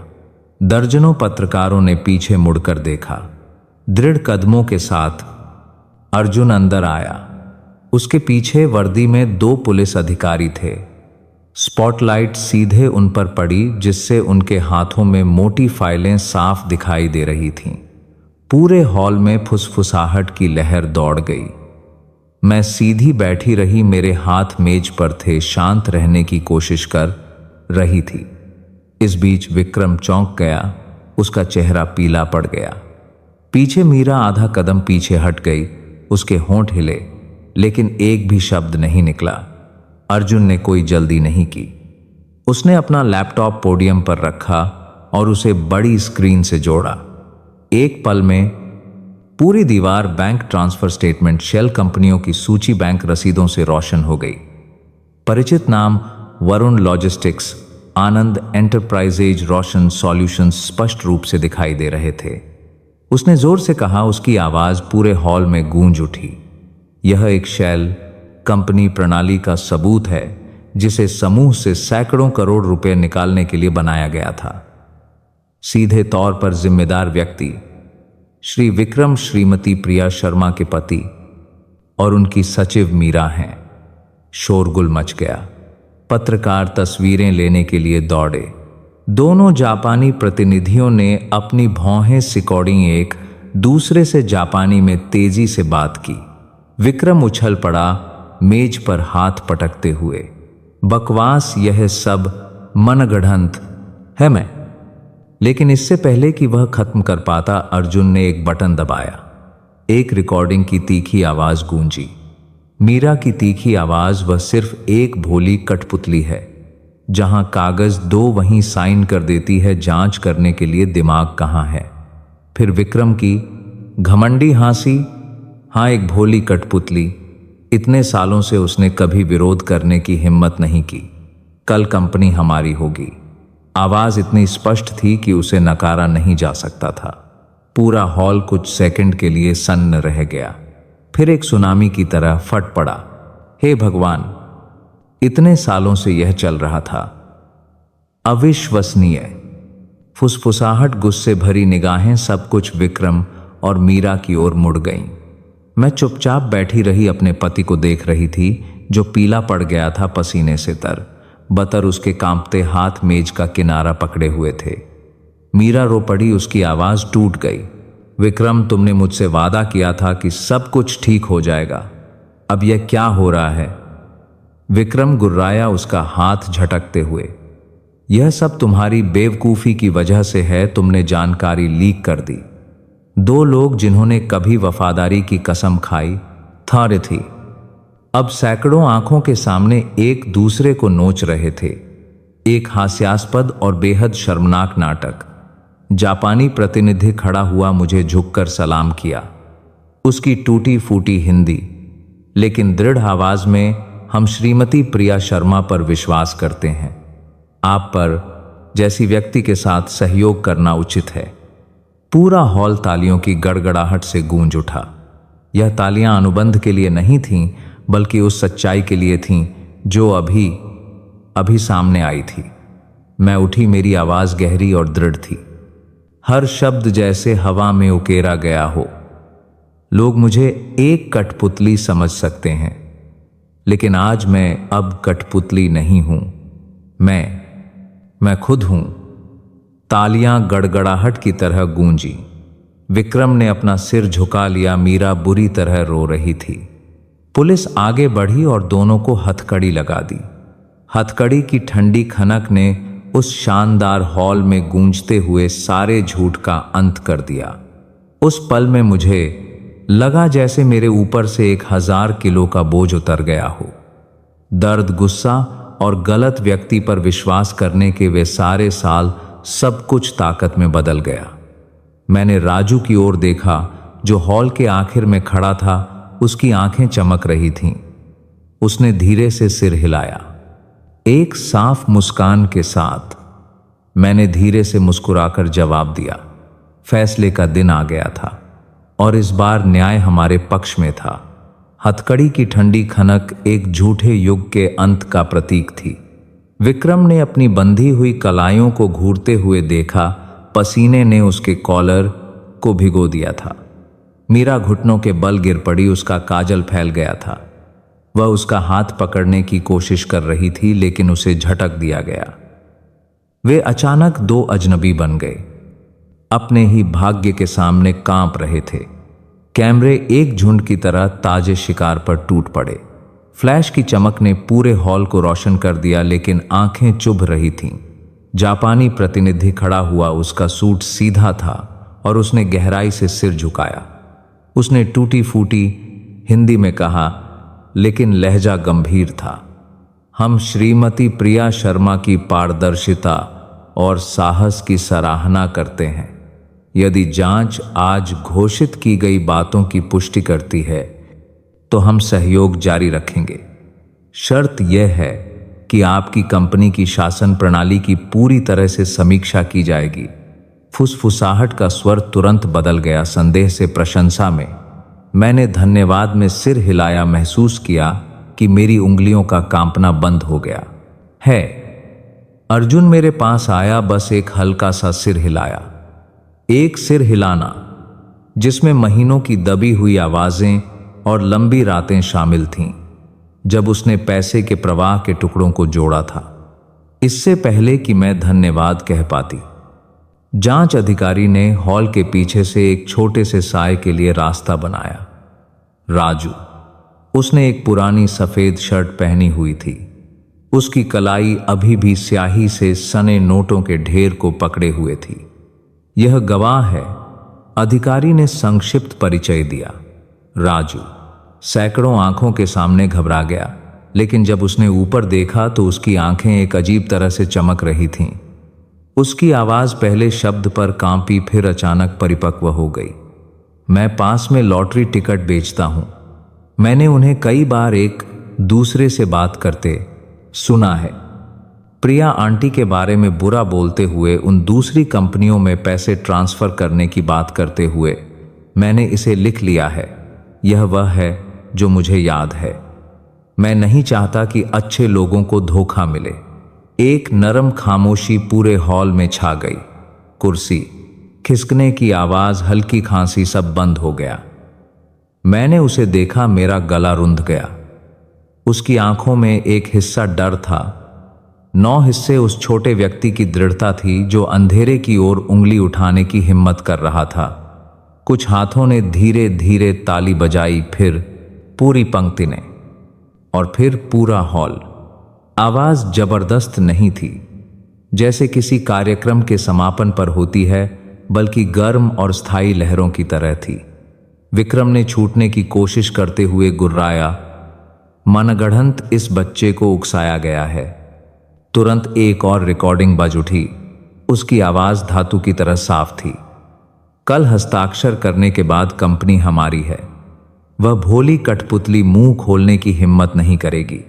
दर्जनों पत्रकारों ने पीछे मुड़कर देखा। दृढ़ कदमों के साथ अर्जुन अंदर आया। उसके पीछे वर्दी में 2 पुलिस अधिकारी थे। स्पॉटलाइट सीधे उन पर पड़ी, जिससे उनके हाथों में मोटी फाइलें साफ दिखाई दे रही थीं। पूरे हॉल में फुसफुसाहट की लहर दौड़ गई। मैं सीधी बैठी रही, मेरे हाथ मेज पर थे, शांत रहने की कोशिश कर रही थी। इस बीच विक्रम चौंक गया। उसका चेहरा पीला पड़ गया। पीछे मीरा आधा कदम पीछे हट गई। उसके होंठ हिले, लेकिन एक भी शब्द नहीं निकला। अर्जुन ने कोई जल्दी नहीं की। उसने अपना लैपटॉप पोडियम पर रखा और उसे बड़ी स्क्रीन से जोड़ा। एक पल में पूरी दीवार बैंक ट्रांसफर स्टेटमेंट, शेल कंपनियों की सूची, बैंक रसीदों से रोशन हो गई। परिचित नाम वरुण लॉजिस्टिक्स, आनंद एंटरप्राइजेज, रोशन सॉल्यूशंस स्पष्ट रूप से दिखाई दे रहे थे। उसने जोर से कहा। उसकी आवाज पूरे हॉल में गूंज उठी। यह एक शेल कंपनी प्रणाली का सबूत है, जिसे समूह से सैकड़ों करोड़ रुपए निकालने के लिए बनाया गया था। सीधे तौर पर जिम्मेदार व्यक्ति श्री विक्रम श्रीमती प्रिया शर्मा के पति और उनकी सचिव मीरा हैं। शोरगुल मच गया। पत्रकार तस्वीरें लेने के लिए दौड़े। दोनों जापानी प्रतिनिधियों ने अपनी भौहें सिकोड़ी, एक दूसरे से जापानी में तेजी से बात की। विक्रम उछल पड़ा, मेज पर हाथ पटकते हुए। बकवास, यह सब मनगढ़ंत है मैं। लेकिन इससे पहले कि वह खत्म कर पाता, अर्जुन ने एक बटन दबाया। एक रिकॉर्डिंग की तीखी आवाज गूंजी। मीरा की तीखी आवाज, वह सिर्फ एक भोली कठपुतली है। जहां कागज 2 वहीं साइन कर देती है, जांच करने के लिए दिमाग कहां है। फिर विक्रम की घमंडी हंसी। हाँ, एक भोली कठपुतली। इतने सालों से उसने कभी विरोध करने की हिम्मत नहीं की। कल कंपनी हमारी होगी। आवाज इतनी स्पष्ट थी कि उसे नकारा नहीं जा सकता था। पूरा हॉल कुछ सेकंड के लिए सन्न रह गया, फिर एक सुनामी की तरह फट पड़ा। हे भगवान, इतने सालों से यह चल रहा था। अविश्वसनीय। फुसफुसाहट, गुस्से भरी निगाहें, सब कुछ विक्रम और मीरा की ओर मुड़ गईं। मैं चुपचाप बैठी रही, अपने पति को देख रही थी, जो पीला पड़ गया था पसीने से तर बतर। उसके कांपते हाथ मेज का किनारा पकड़े हुए थे। मीरा रो पड़ी, उसकी आवाज टूट गई। विक्रम, तुमने मुझसे वादा किया था कि सब कुछ ठीक हो जाएगा। अब यह क्या हो रहा है? विक्रम गुर्राया, उसका हाथ झटकते हुए। यह सब तुम्हारी बेवकूफी की वजह से है। तुमने जानकारी लीक कर दी। 2 लोग जिन्होंने कभी वफादारी की कसम खाई थी, अब सैकड़ों आंखों के सामने एक दूसरे को नोच रहे थे। एक हास्यास्पद और बेहद शर्मनाक नाटक। जापानी प्रतिनिधि खड़ा हुआ, मुझे झुककर सलाम किया। उसकी टूटी फूटी हिंदी, लेकिन दृढ़ आवाज में, हम श्रीमती प्रिया शर्मा पर विश्वास करते हैं। आप पर जैसी व्यक्ति के साथ सहयोग करना उचित है। पूरा हॉल तालियों की गड़गड़ाहट से गूंज उठा। यह तालियां अनुबंध के लिए नहीं थीं, बल्कि उस सच्चाई के लिए थीं जो अभी अभी सामने आई थी। मैं उठी, मेरी आवाज गहरी और दृढ़ थी। हर शब्द जैसे हवा में उकेरा गया हो। लोग मुझे एक कठपुतली समझ सकते हैं, लेकिन आज मैं अब कठपुतली नहीं हूं। मैं खुद हूं। तालियां गड़गड़ाहट की तरह गूंजी। विक्रम ने अपना सिर झुका लिया। मीरा बुरी तरह रो रही थी। पुलिस आगे बढ़ी और दोनों को हथकड़ी लगा दी। हथकड़ी की ठंडी खनक ने उस शानदार हॉल में गूंजते हुए सारे झूठ का अंत कर दिया। उस पल में मुझे लगा जैसे मेरे ऊपर से 1000 किलो का बोझ उतर गया हो। दर्द, गुस्सा और गलत व्यक्ति पर विश्वास करने के वे सारे साल सब कुछ ताकत में बदल गया। मैंने राजू की ओर देखा जो हॉल के आखिर में खड़ा था। उसकी आंखें चमक रही थीं। उसने धीरे से सिर हिलाया, एक साफ मुस्कान के साथ। मैंने धीरे से मुस्कुराकर जवाब दिया, फैसले का दिन आ गया था और इस बार न्याय हमारे पक्ष में था। हथकड़ी की ठंडी खनक एक झूठे युग के अंत का प्रतीक थी। विक्रम ने अपनी बंधी हुई कलाइयों को घूरते हुए देखा। पसीने ने उसके कॉलर को भिगो दिया था। मीरा घुटनों के बल गिर पड़ी। उसका काजल फैल गया था। वह उसका हाथ पकड़ने की कोशिश कर रही थी लेकिन उसे झटक दिया गया। वे अचानक दो अजनबी बन गए, अपने ही भाग्य के सामने कांप रहे थे। कैमरे एक झुंड की तरह ताजे शिकार पर टूट पड़े। फ्लैश की चमक ने पूरे हॉल को रोशन कर दिया लेकिन आंखें चुभ रही थीं। जापानी प्रतिनिधि खड़ा हुआ। उसका सूट सीधा था और उसने गहराई से सिर झुकाया। उसने टूटी फूटी हिंदी में कहा, लेकिन लहजा गंभीर था, हम श्रीमती प्रिया शर्मा की पारदर्शिता और साहस की सराहना करते हैं। यदि जांच आज घोषित की गई बातों की पुष्टि करती है तो हम सहयोग जारी रखेंगे। शर्त यह है कि आपकी कंपनी की शासन प्रणाली की पूरी तरह से समीक्षा की जाएगी। फुसफुसाहट का स्वर तुरंत बदल गया, संदेह से प्रशंसा में। मैंने धन्यवाद में सिर हिलाया। महसूस किया कि मेरी उंगलियों का कांपना बंद हो गया है। अर्जुन मेरे पास आया, बस एक हल्का सा सिर हिलाया। एक सिर हिलाना जिसमें महीनों की दबी हुई आवाजें और लंबी रातें शामिल थीं, जब उसने पैसे के प्रवाह के टुकड़ों को जोड़ा था, इससे पहले कि मैं धन्यवाद कह पाती। जांच अधिकारी ने हॉल के पीछे से एक छोटे से साए के लिए रास्ता बनाया। राजू, उसने एक पुरानी सफेद शर्ट पहनी हुई थी। उसकी कलाई अभी भी स्याही से सने नोटों के ढेर को पकड़े हुए थी। यह गवाह है, अधिकारी ने संक्षिप्त परिचय दिया। राजू सैकड़ों आंखों के सामने घबरा गया, लेकिन जब उसने ऊपर देखा तो उसकी आंखें एक अजीब तरह से चमक रही थीं। उसकी आवाज पहले शब्द पर कांपी, फिर अचानक परिपक्व हो गई। मैं पास में लॉटरी टिकट बेचता हूं। मैंने उन्हें कई बार एक दूसरे से बात करते सुना है। प्रिया आंटी के बारे में बुरा बोलते हुए, उन दूसरी कंपनियों में पैसे ट्रांसफर करने की बात करते हुए। मैंने इसे लिख लिया है। यह वह है जो मुझे याद है। मैं नहीं चाहता कि अच्छे लोगों को धोखा मिले। एक नरम खामोशी पूरे हॉल में छा गई। कुर्सी खिसकने की आवाज, हल्की खांसी, सब बंद हो गया। मैंने उसे देखा, मेरा गला रुंध गया। उसकी आंखों में एक हिस्सा डर था, 9 हिस्से उस छोटे व्यक्ति की दृढ़ता थी जो अंधेरे की ओर उंगली उठाने की हिम्मत कर रहा था। कुछ हाथों ने धीरे धीरे ताली बजाई, फिर पूरी पंक्ति ने, और फिर पूरा हॉल। आवाज जबरदस्त नहीं थी, जैसे किसी कार्यक्रम के समापन पर होती है, बल्कि गर्म और स्थायी लहरों की तरह थी। विक्रम ने छूटने की कोशिश करते हुए गुर्राया, मनगढ़ंत इस बच्चे को उकसाया गया है। तुरंत एक और रिकॉर्डिंग बज उठी। उसकी आवाज धातु की तरह साफ थी। कल हस्ताक्षर करने के बाद कंपनी हमारी है। वह भोली कठपुतली मुंह खोलने की हिम्मत नहीं करेगी।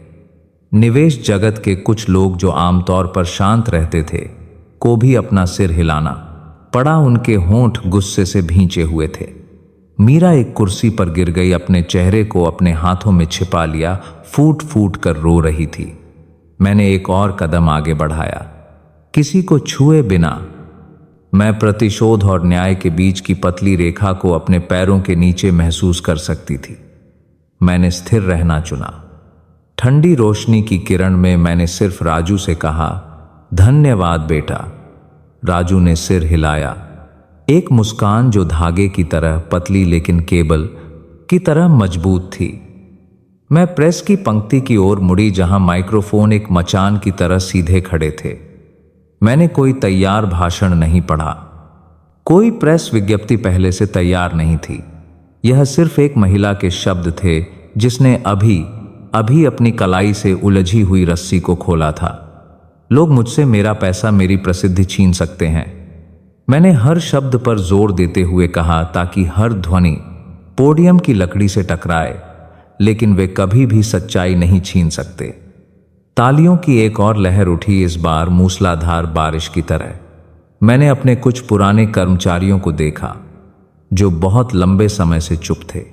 निवेश जगत के कुछ लोग जो आमतौर पर शांत रहते थे, को भी अपना सिर हिलाना पड़ा। उनके होंठ गुस्से से भींचे हुए थे। मीरा एक कुर्सी पर गिर गई, अपने चेहरे को अपने हाथों में छिपा लिया, फूट फूट कर रो रही थी। मैंने एक और कदम आगे बढ़ाया, किसी को छुए बिना। मैं प्रतिशोध और न्याय के बीच की पतली रेखा को अपने पैरों के नीचे महसूस कर सकती थी। मैंने स्थिर रहना चुना। ठंडी रोशनी की किरण में मैंने सिर्फ राजू से कहा, धन्यवाद बेटा। राजू ने सिर हिलाया। एक मुस्कान जो धागे की तरह पतली लेकिन केबल की तरह मजबूत थी। मैं प्रेस की पंक्ति की ओर मुड़ी जहां माइक्रोफोन एक मचान की तरह सीधे खड़े थे। मैंने कोई तैयार भाषण नहीं पढ़ा, कोई प्रेस विज्ञप्ति पहले से तैयार नहीं थी। यह सिर्फ एक महिला के शब्द थे जिसने अभी अभी अपनी कलाई से उलझी हुई रस्सी को खोला था। लोग मुझसे मेरा पैसा, मेरी प्रसिद्धि छीन सकते हैं। मैंने हर शब्द पर जोर देते हुए कहा ताकि हर ध्वनि पोडियम की लकड़ी से टकराए, लेकिन वे कभी भी सच्चाई नहीं छीन सकते। तालियों की एक और लहर उठी, इस बार मूसलाधार बारिश की तरह। मैंने अपने कुछ पुराने कर्मचारियों को देखा जो बहुत लंबे समय से चुप थे,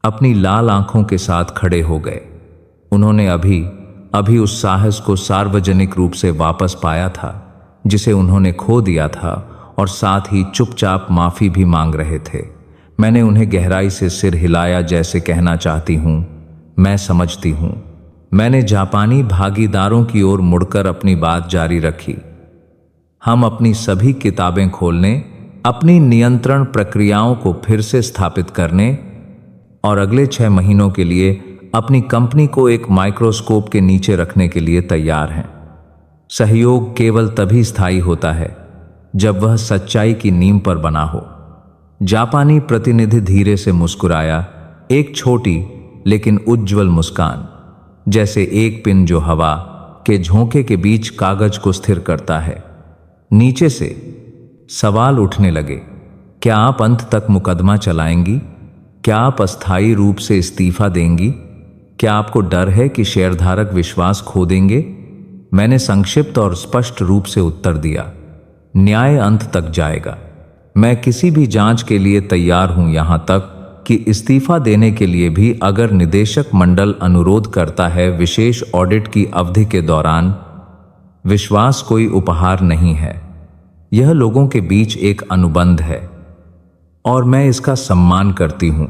अपनी लाल आंखों के साथ खड़े हो गए। उन्होंने अभी अभी उस साहस को सार्वजनिक रूप से वापस पाया था जिसे उन्होंने खो दिया था, और साथ ही चुपचाप माफी भी मांग रहे थे। मैंने उन्हें गहराई से सिर हिलाया, जैसे कहना चाहती हूं, मैं समझती हूं। मैंने जापानी भागीदारों की ओर मुड़कर अपनी बात जारी रखी। हम अपनी सभी किताबें खोलने, अपनी नियंत्रण प्रक्रियाओं को फिर से स्थापित करने और अगले 6 महीनों के लिए अपनी कंपनी को एक माइक्रोस्कोप के नीचे रखने के लिए तैयार हैं। सहयोग केवल तभी स्थायी होता है जब वह सच्चाई की नींव पर बना हो। जापानी प्रतिनिधि धीरे से मुस्कुराया, एक छोटी लेकिन उज्जवल मुस्कान, जैसे एक पिन जो हवा के झोंके के बीच कागज को स्थिर करता है। नीचे से सवाल उठने लगे। क्या आप अंत तक मुकदमा चलाएंगी? क्या आप अस्थायी रूप से इस्तीफा देंगी? क्या आपको डर है कि शेयरधारक विश्वास खो देंगे? मैंने संक्षिप्त और स्पष्ट रूप से उत्तर दिया, न्याय अंत तक जाएगा। मैं किसी भी जांच के लिए तैयार हूं, यहां तक कि इस्तीफा देने के लिए भी, अगर निदेशक मंडल अनुरोध करता है। विशेष ऑडिट की अवधि के दौरान विश्वास कोई उपहार नहीं है, यह लोगों के बीच एक अनुबंध है और मैं इसका सम्मान करती हूं।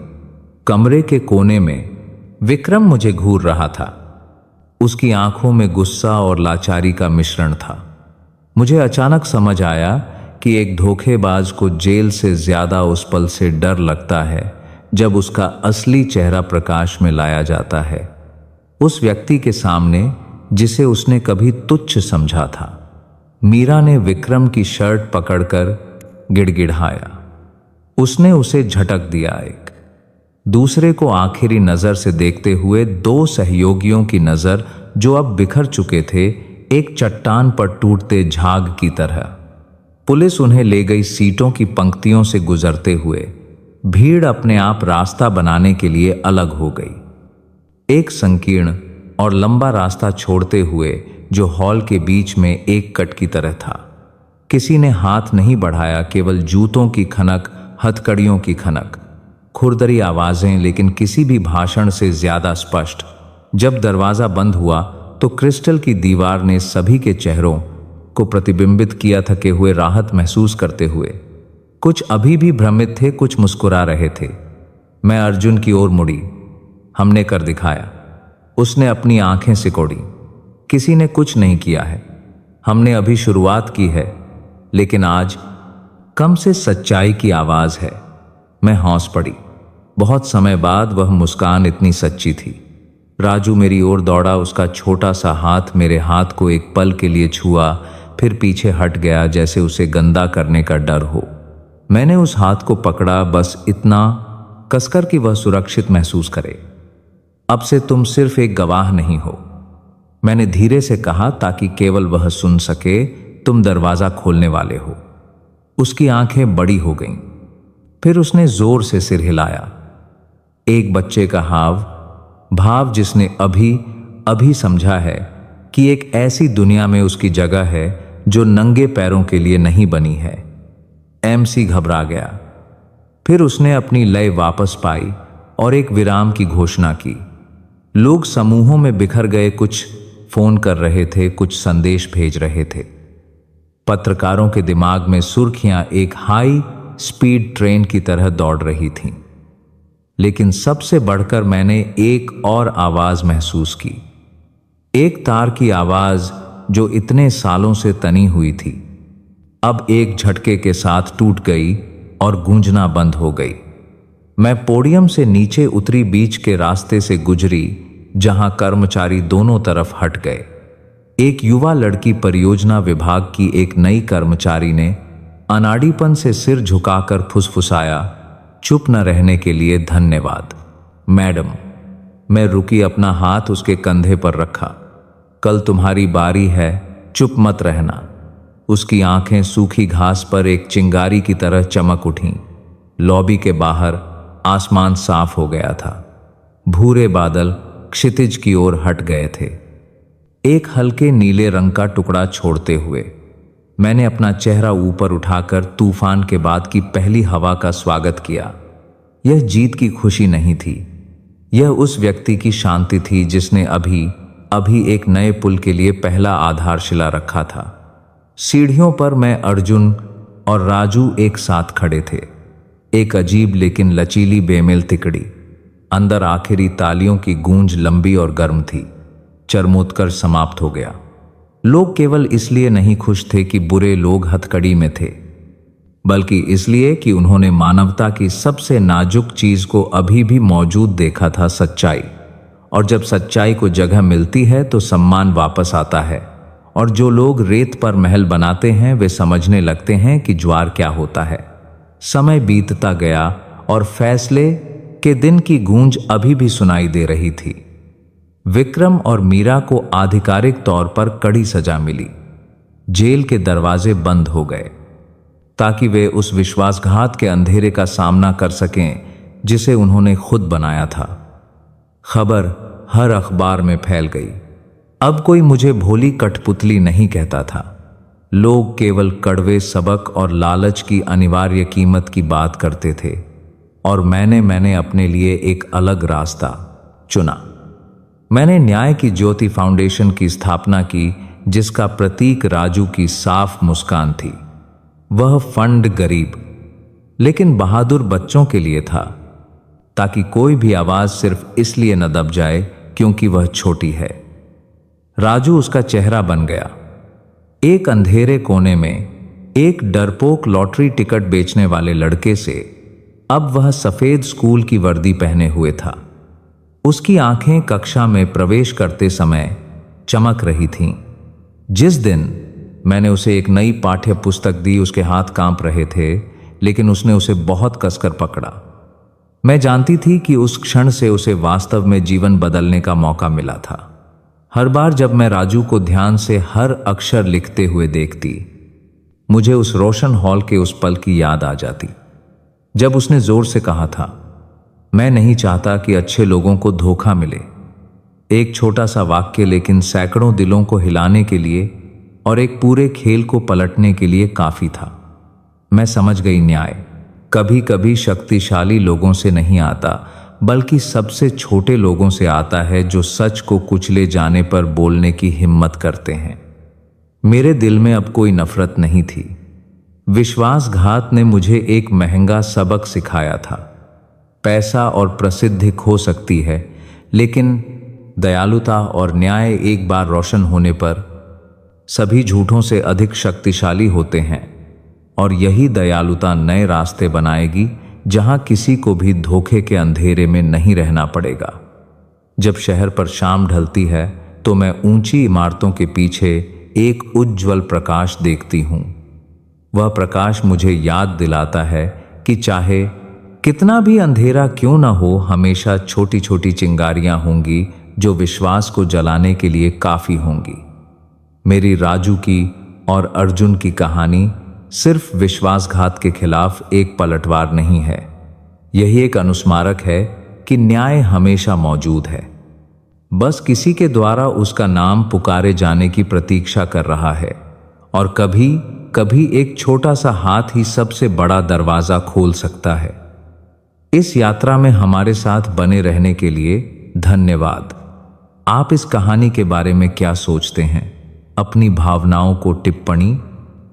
कमरे के कोने में विक्रम मुझे घूर रहा था। उसकी आंखों में गुस्सा और लाचारी का मिश्रण था। मुझे अचानक समझ आया कि एक धोखेबाज को जेल से ज्यादा उस पल से डर लगता है जब उसका असली चेहरा प्रकाश में लाया जाता है, उस व्यक्ति के सामने जिसे उसने कभी तुच्छ समझा था। मीरा ने विक्रम की शर्ट पकड़कर गिड़गिड़ाया। उसने उसे झटक दिया। एक दूसरे को आखिरी नजर से देखते हुए 2 सहयोगियों की नजर जो अब बिखर चुके थे, एक चट्टान पर टूटते झाग की तरह। पुलिस उन्हें ले गई। सीटों की पंक्तियों से गुजरते हुए भीड़ अपने आप रास्ता बनाने के लिए अलग हो गई। एक संकीर्ण और लंबा रास्ता छोड़ते हुए जो हॉल के बीच में एक कट की तरह था। किसी ने हाथ नहीं बढ़ाया, केवल जूतों की खनक, हथकड़ियों की खनक, खुरदरी आवाजें, लेकिन किसी भी भाषण से ज्यादा स्पष्ट। जब दरवाजा बंद हुआ तो क्रिस्टल की दीवार ने सभी के चेहरों को प्रतिबिंबित किया, थके हुए, राहत महसूस करते हुए। कुछ अभी भी भ्रमित थे, कुछ मुस्कुरा रहे थे। मैं अर्जुन की ओर मुड़ी। हमने कर दिखाया। उसने अपनी आंखें सिकोड़ी। किसी ने कुछ नहीं किया है, हमने अभी शुरुआत की है, लेकिन आज कम से सच्चाई की आवाज है। मैं हौस पड़ी। बहुत समय बाद वह मुस्कान इतनी सच्ची थी। राजू मेरी ओर दौड़ा। उसका छोटा सा हाथ मेरे हाथ को एक पल के लिए छुआ, फिर पीछे हट गया, जैसे उसे गंदा करने का डर हो। मैंने उस हाथ को पकड़ा, बस इतना कसकर कि वह सुरक्षित महसूस करे। अब से तुम सिर्फ एक गवाह नहीं हो, मैंने धीरे से कहा ताकि केवल वह सुन सके। तुम दरवाजा खोलने वाले हो। उसकी आंखें बड़ी हो गईं। फिर उसने जोर से सिर हिलाया। एक बच्चे का भाव जिसने अभी अभी समझा है कि एक ऐसी दुनिया में उसकी जगह है जो नंगे पैरों के लिए नहीं बनी है। एमसी घबरा गया। फिर उसने अपनी लय वापस पाई और एक विराम की घोषणा की। लोग समूहों में बिखर गए, कुछ फोन कर रहे थे, कुछ संदेश भेज रहे थे। पत्रकारों के दिमाग में सुर्खियां एक हाई स्पीड ट्रेन की तरह दौड़ रही थीं। लेकिन सबसे बढ़कर मैंने एक और आवाज महसूस की, एक तार की आवाज जो इतने सालों से तनी हुई थी, अब एक झटके के साथ टूट गई और गूंजना बंद हो गई। मैं पोडियम से नीचे उतरी, बीच के रास्ते से गुजरी जहां कर्मचारी दोनों तरफ हट गए। एक युवा लड़की, परियोजना विभाग की एक नई कर्मचारी ने अनाड़ीपन से सिर झुकाकर फुसफुसाया, चुप न रहने के लिए धन्यवाद मैडम। मैं रुकी, अपना हाथ उसके कंधे पर रखा। कल तुम्हारी बारी है, चुप मत रहना। उसकी आंखें सूखी घास पर एक चिंगारी की तरह चमक उठीं। लॉबी के बाहर आसमान साफ हो गया था। भूरे बादल क्षितिज की ओर हट गए थे, एक हल्के नीले रंग का टुकड़ा छोड़ते हुए। मैंने अपना चेहरा ऊपर उठाकर तूफान के बाद की पहली हवा का स्वागत किया। यह जीत की खुशी नहीं थी, यह उस व्यक्ति की शांति थी जिसने अभी एक नए पुल के लिए पहला आधारशिला रखा था। सीढ़ियों पर मैं, अर्जुन और राजू एक साथ खड़े थे। एक अजीब लेकिन लचीली बेमेल तिकड़ी। अंदर आखिरी तालियों की गूंज लंबी और गर्म थी। चरमोत्कर्ष समाप्त हो गया। लोग केवल इसलिए नहीं खुश थे कि बुरे लोग हथकड़ी में थे, बल्कि इसलिए कि उन्होंने मानवता की सबसे नाजुक चीज को अभी भी मौजूद देखा था, सच्चाई। और जब सच्चाई को जगह मिलती है तो सम्मान वापस आता है। और जो लोग रेत पर महल बनाते हैं वे समझने लगते हैं कि ज्वार क्या होता है। समय बीतता गया और फैसले के दिन की गूंज अभी भी सुनाई दे रही थी। विक्रम और मीरा को आधिकारिक तौर पर कड़ी सजा मिली। जेल के दरवाजे बंद हो गए ताकि वे उस विश्वासघात के अंधेरे का सामना कर सकें जिसे उन्होंने खुद बनाया था। खबर हर अखबार में फैल गई। अब कोई मुझे भोली कठपुतली नहीं कहता था। लोग केवल कड़वे सबक और लालच की अनिवार्य कीमत की बात करते थे। और मैंने अपने लिए एक अलग रास्ता चुना। मैंने न्याय की ज्योति फाउंडेशन की स्थापना की, जिसका प्रतीक राजू की साफ मुस्कान थी। वह फंड गरीब लेकिन बहादुर बच्चों के लिए था, ताकि कोई भी आवाज सिर्फ इसलिए न दब जाए क्योंकि वह छोटी है। राजू उसका चेहरा बन गया। एक अंधेरे कोने में एक डरपोक लॉटरी टिकट बेचने वाले लड़के से अब वह सफेद स्कूल की वर्दी पहने हुए था। उसकी आंखें कक्षा में प्रवेश करते समय चमक रही थीं। जिस दिन मैंने उसे एक नई पाठ्य पुस्तक दी, उसके हाथ कांप रहे थे, लेकिन उसने उसे बहुत कसकर पकड़ा। मैं जानती थी कि उस क्षण से उसे वास्तव में जीवन बदलने का मौका मिला था। हर बार जब मैं राजू को ध्यान से हर अक्षर लिखते हुए देखती, मुझे उस रोशन हॉल के उस पल की याद आ जाती जब उसने जोर से कहा था, मैं नहीं चाहता कि अच्छे लोगों को धोखा मिले। एक छोटा सा वाक्य लेकिन सैकड़ों दिलों को हिलाने के लिए और एक पूरे खेल को पलटने के लिए काफी था। मैं समझ गई, न्याय कभी कभी शक्तिशाली लोगों से नहीं आता, बल्कि सबसे छोटे लोगों से आता है, जो सच को कुचले जाने पर बोलने की हिम्मत करते हैं। मेरे दिल में अब कोई नफरत नहीं थी। विश्वासघात ने मुझे एक महंगा सबक सिखाया था। पैसा और प्रसिद्धि खो सकती है, लेकिन दयालुता और न्याय एक बार रोशन होने पर सभी झूठों से अधिक शक्तिशाली होते हैं। और यही दयालुता नए रास्ते बनाएगी, जहां किसी को भी धोखे के अंधेरे में नहीं रहना पड़ेगा। जब शहर पर शाम ढलती है तो मैं ऊंची इमारतों के पीछे एक उज्ज्वल प्रकाश देखती हूं। वह प्रकाश मुझे याद दिलाता है कि चाहे कितना भी अंधेरा क्यों ना हो, हमेशा छोटी छोटी चिंगारियां होंगी जो विश्वास को जलाने के लिए काफी होंगी। मेरी राजू की और अर्जुन की कहानी सिर्फ विश्वासघात के खिलाफ एक पलटवार नहीं है, यही एक अनुस्मारक है कि न्याय हमेशा मौजूद है, बस किसी के द्वारा उसका नाम पुकारे जाने की प्रतीक्षा कर रहा है। और कभी कभी एक छोटा सा हाथ ही सबसे बड़ा दरवाजा खोल सकता है। इस यात्रा में हमारे साथ बने रहने के लिए धन्यवाद। आप इस कहानी के बारे में क्या सोचते हैं? अपनी भावनाओं को टिप्पणी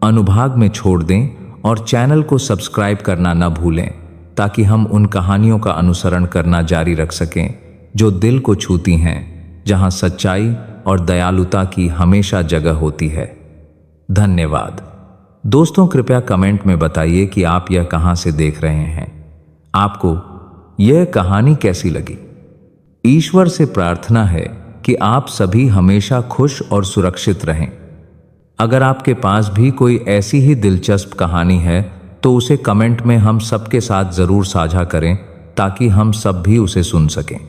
अनुभाग में छोड़ दें और चैनल को सब्सक्राइब करना न भूलें, ताकि हम उन कहानियों का अनुसरण करना जारी रख सकें जो दिल को छूती हैं, जहां सच्चाई और दयालुता की हमेशा जगह होती है। धन्यवाद। दोस्तों कृपया कमेंट में बताइए कि आप यह कहां से देख रहे हैं, आपको यह कहानी कैसी लगी। ईश्वर से प्रार्थना है कि आप सभी हमेशा खुश और सुरक्षित रहें। अगर आपके पास भी कोई ऐसी ही दिलचस्प कहानी है तो उसे कमेंट में हम सबके साथ जरूर साझा करें ताकि हम सब भी उसे सुन सकें।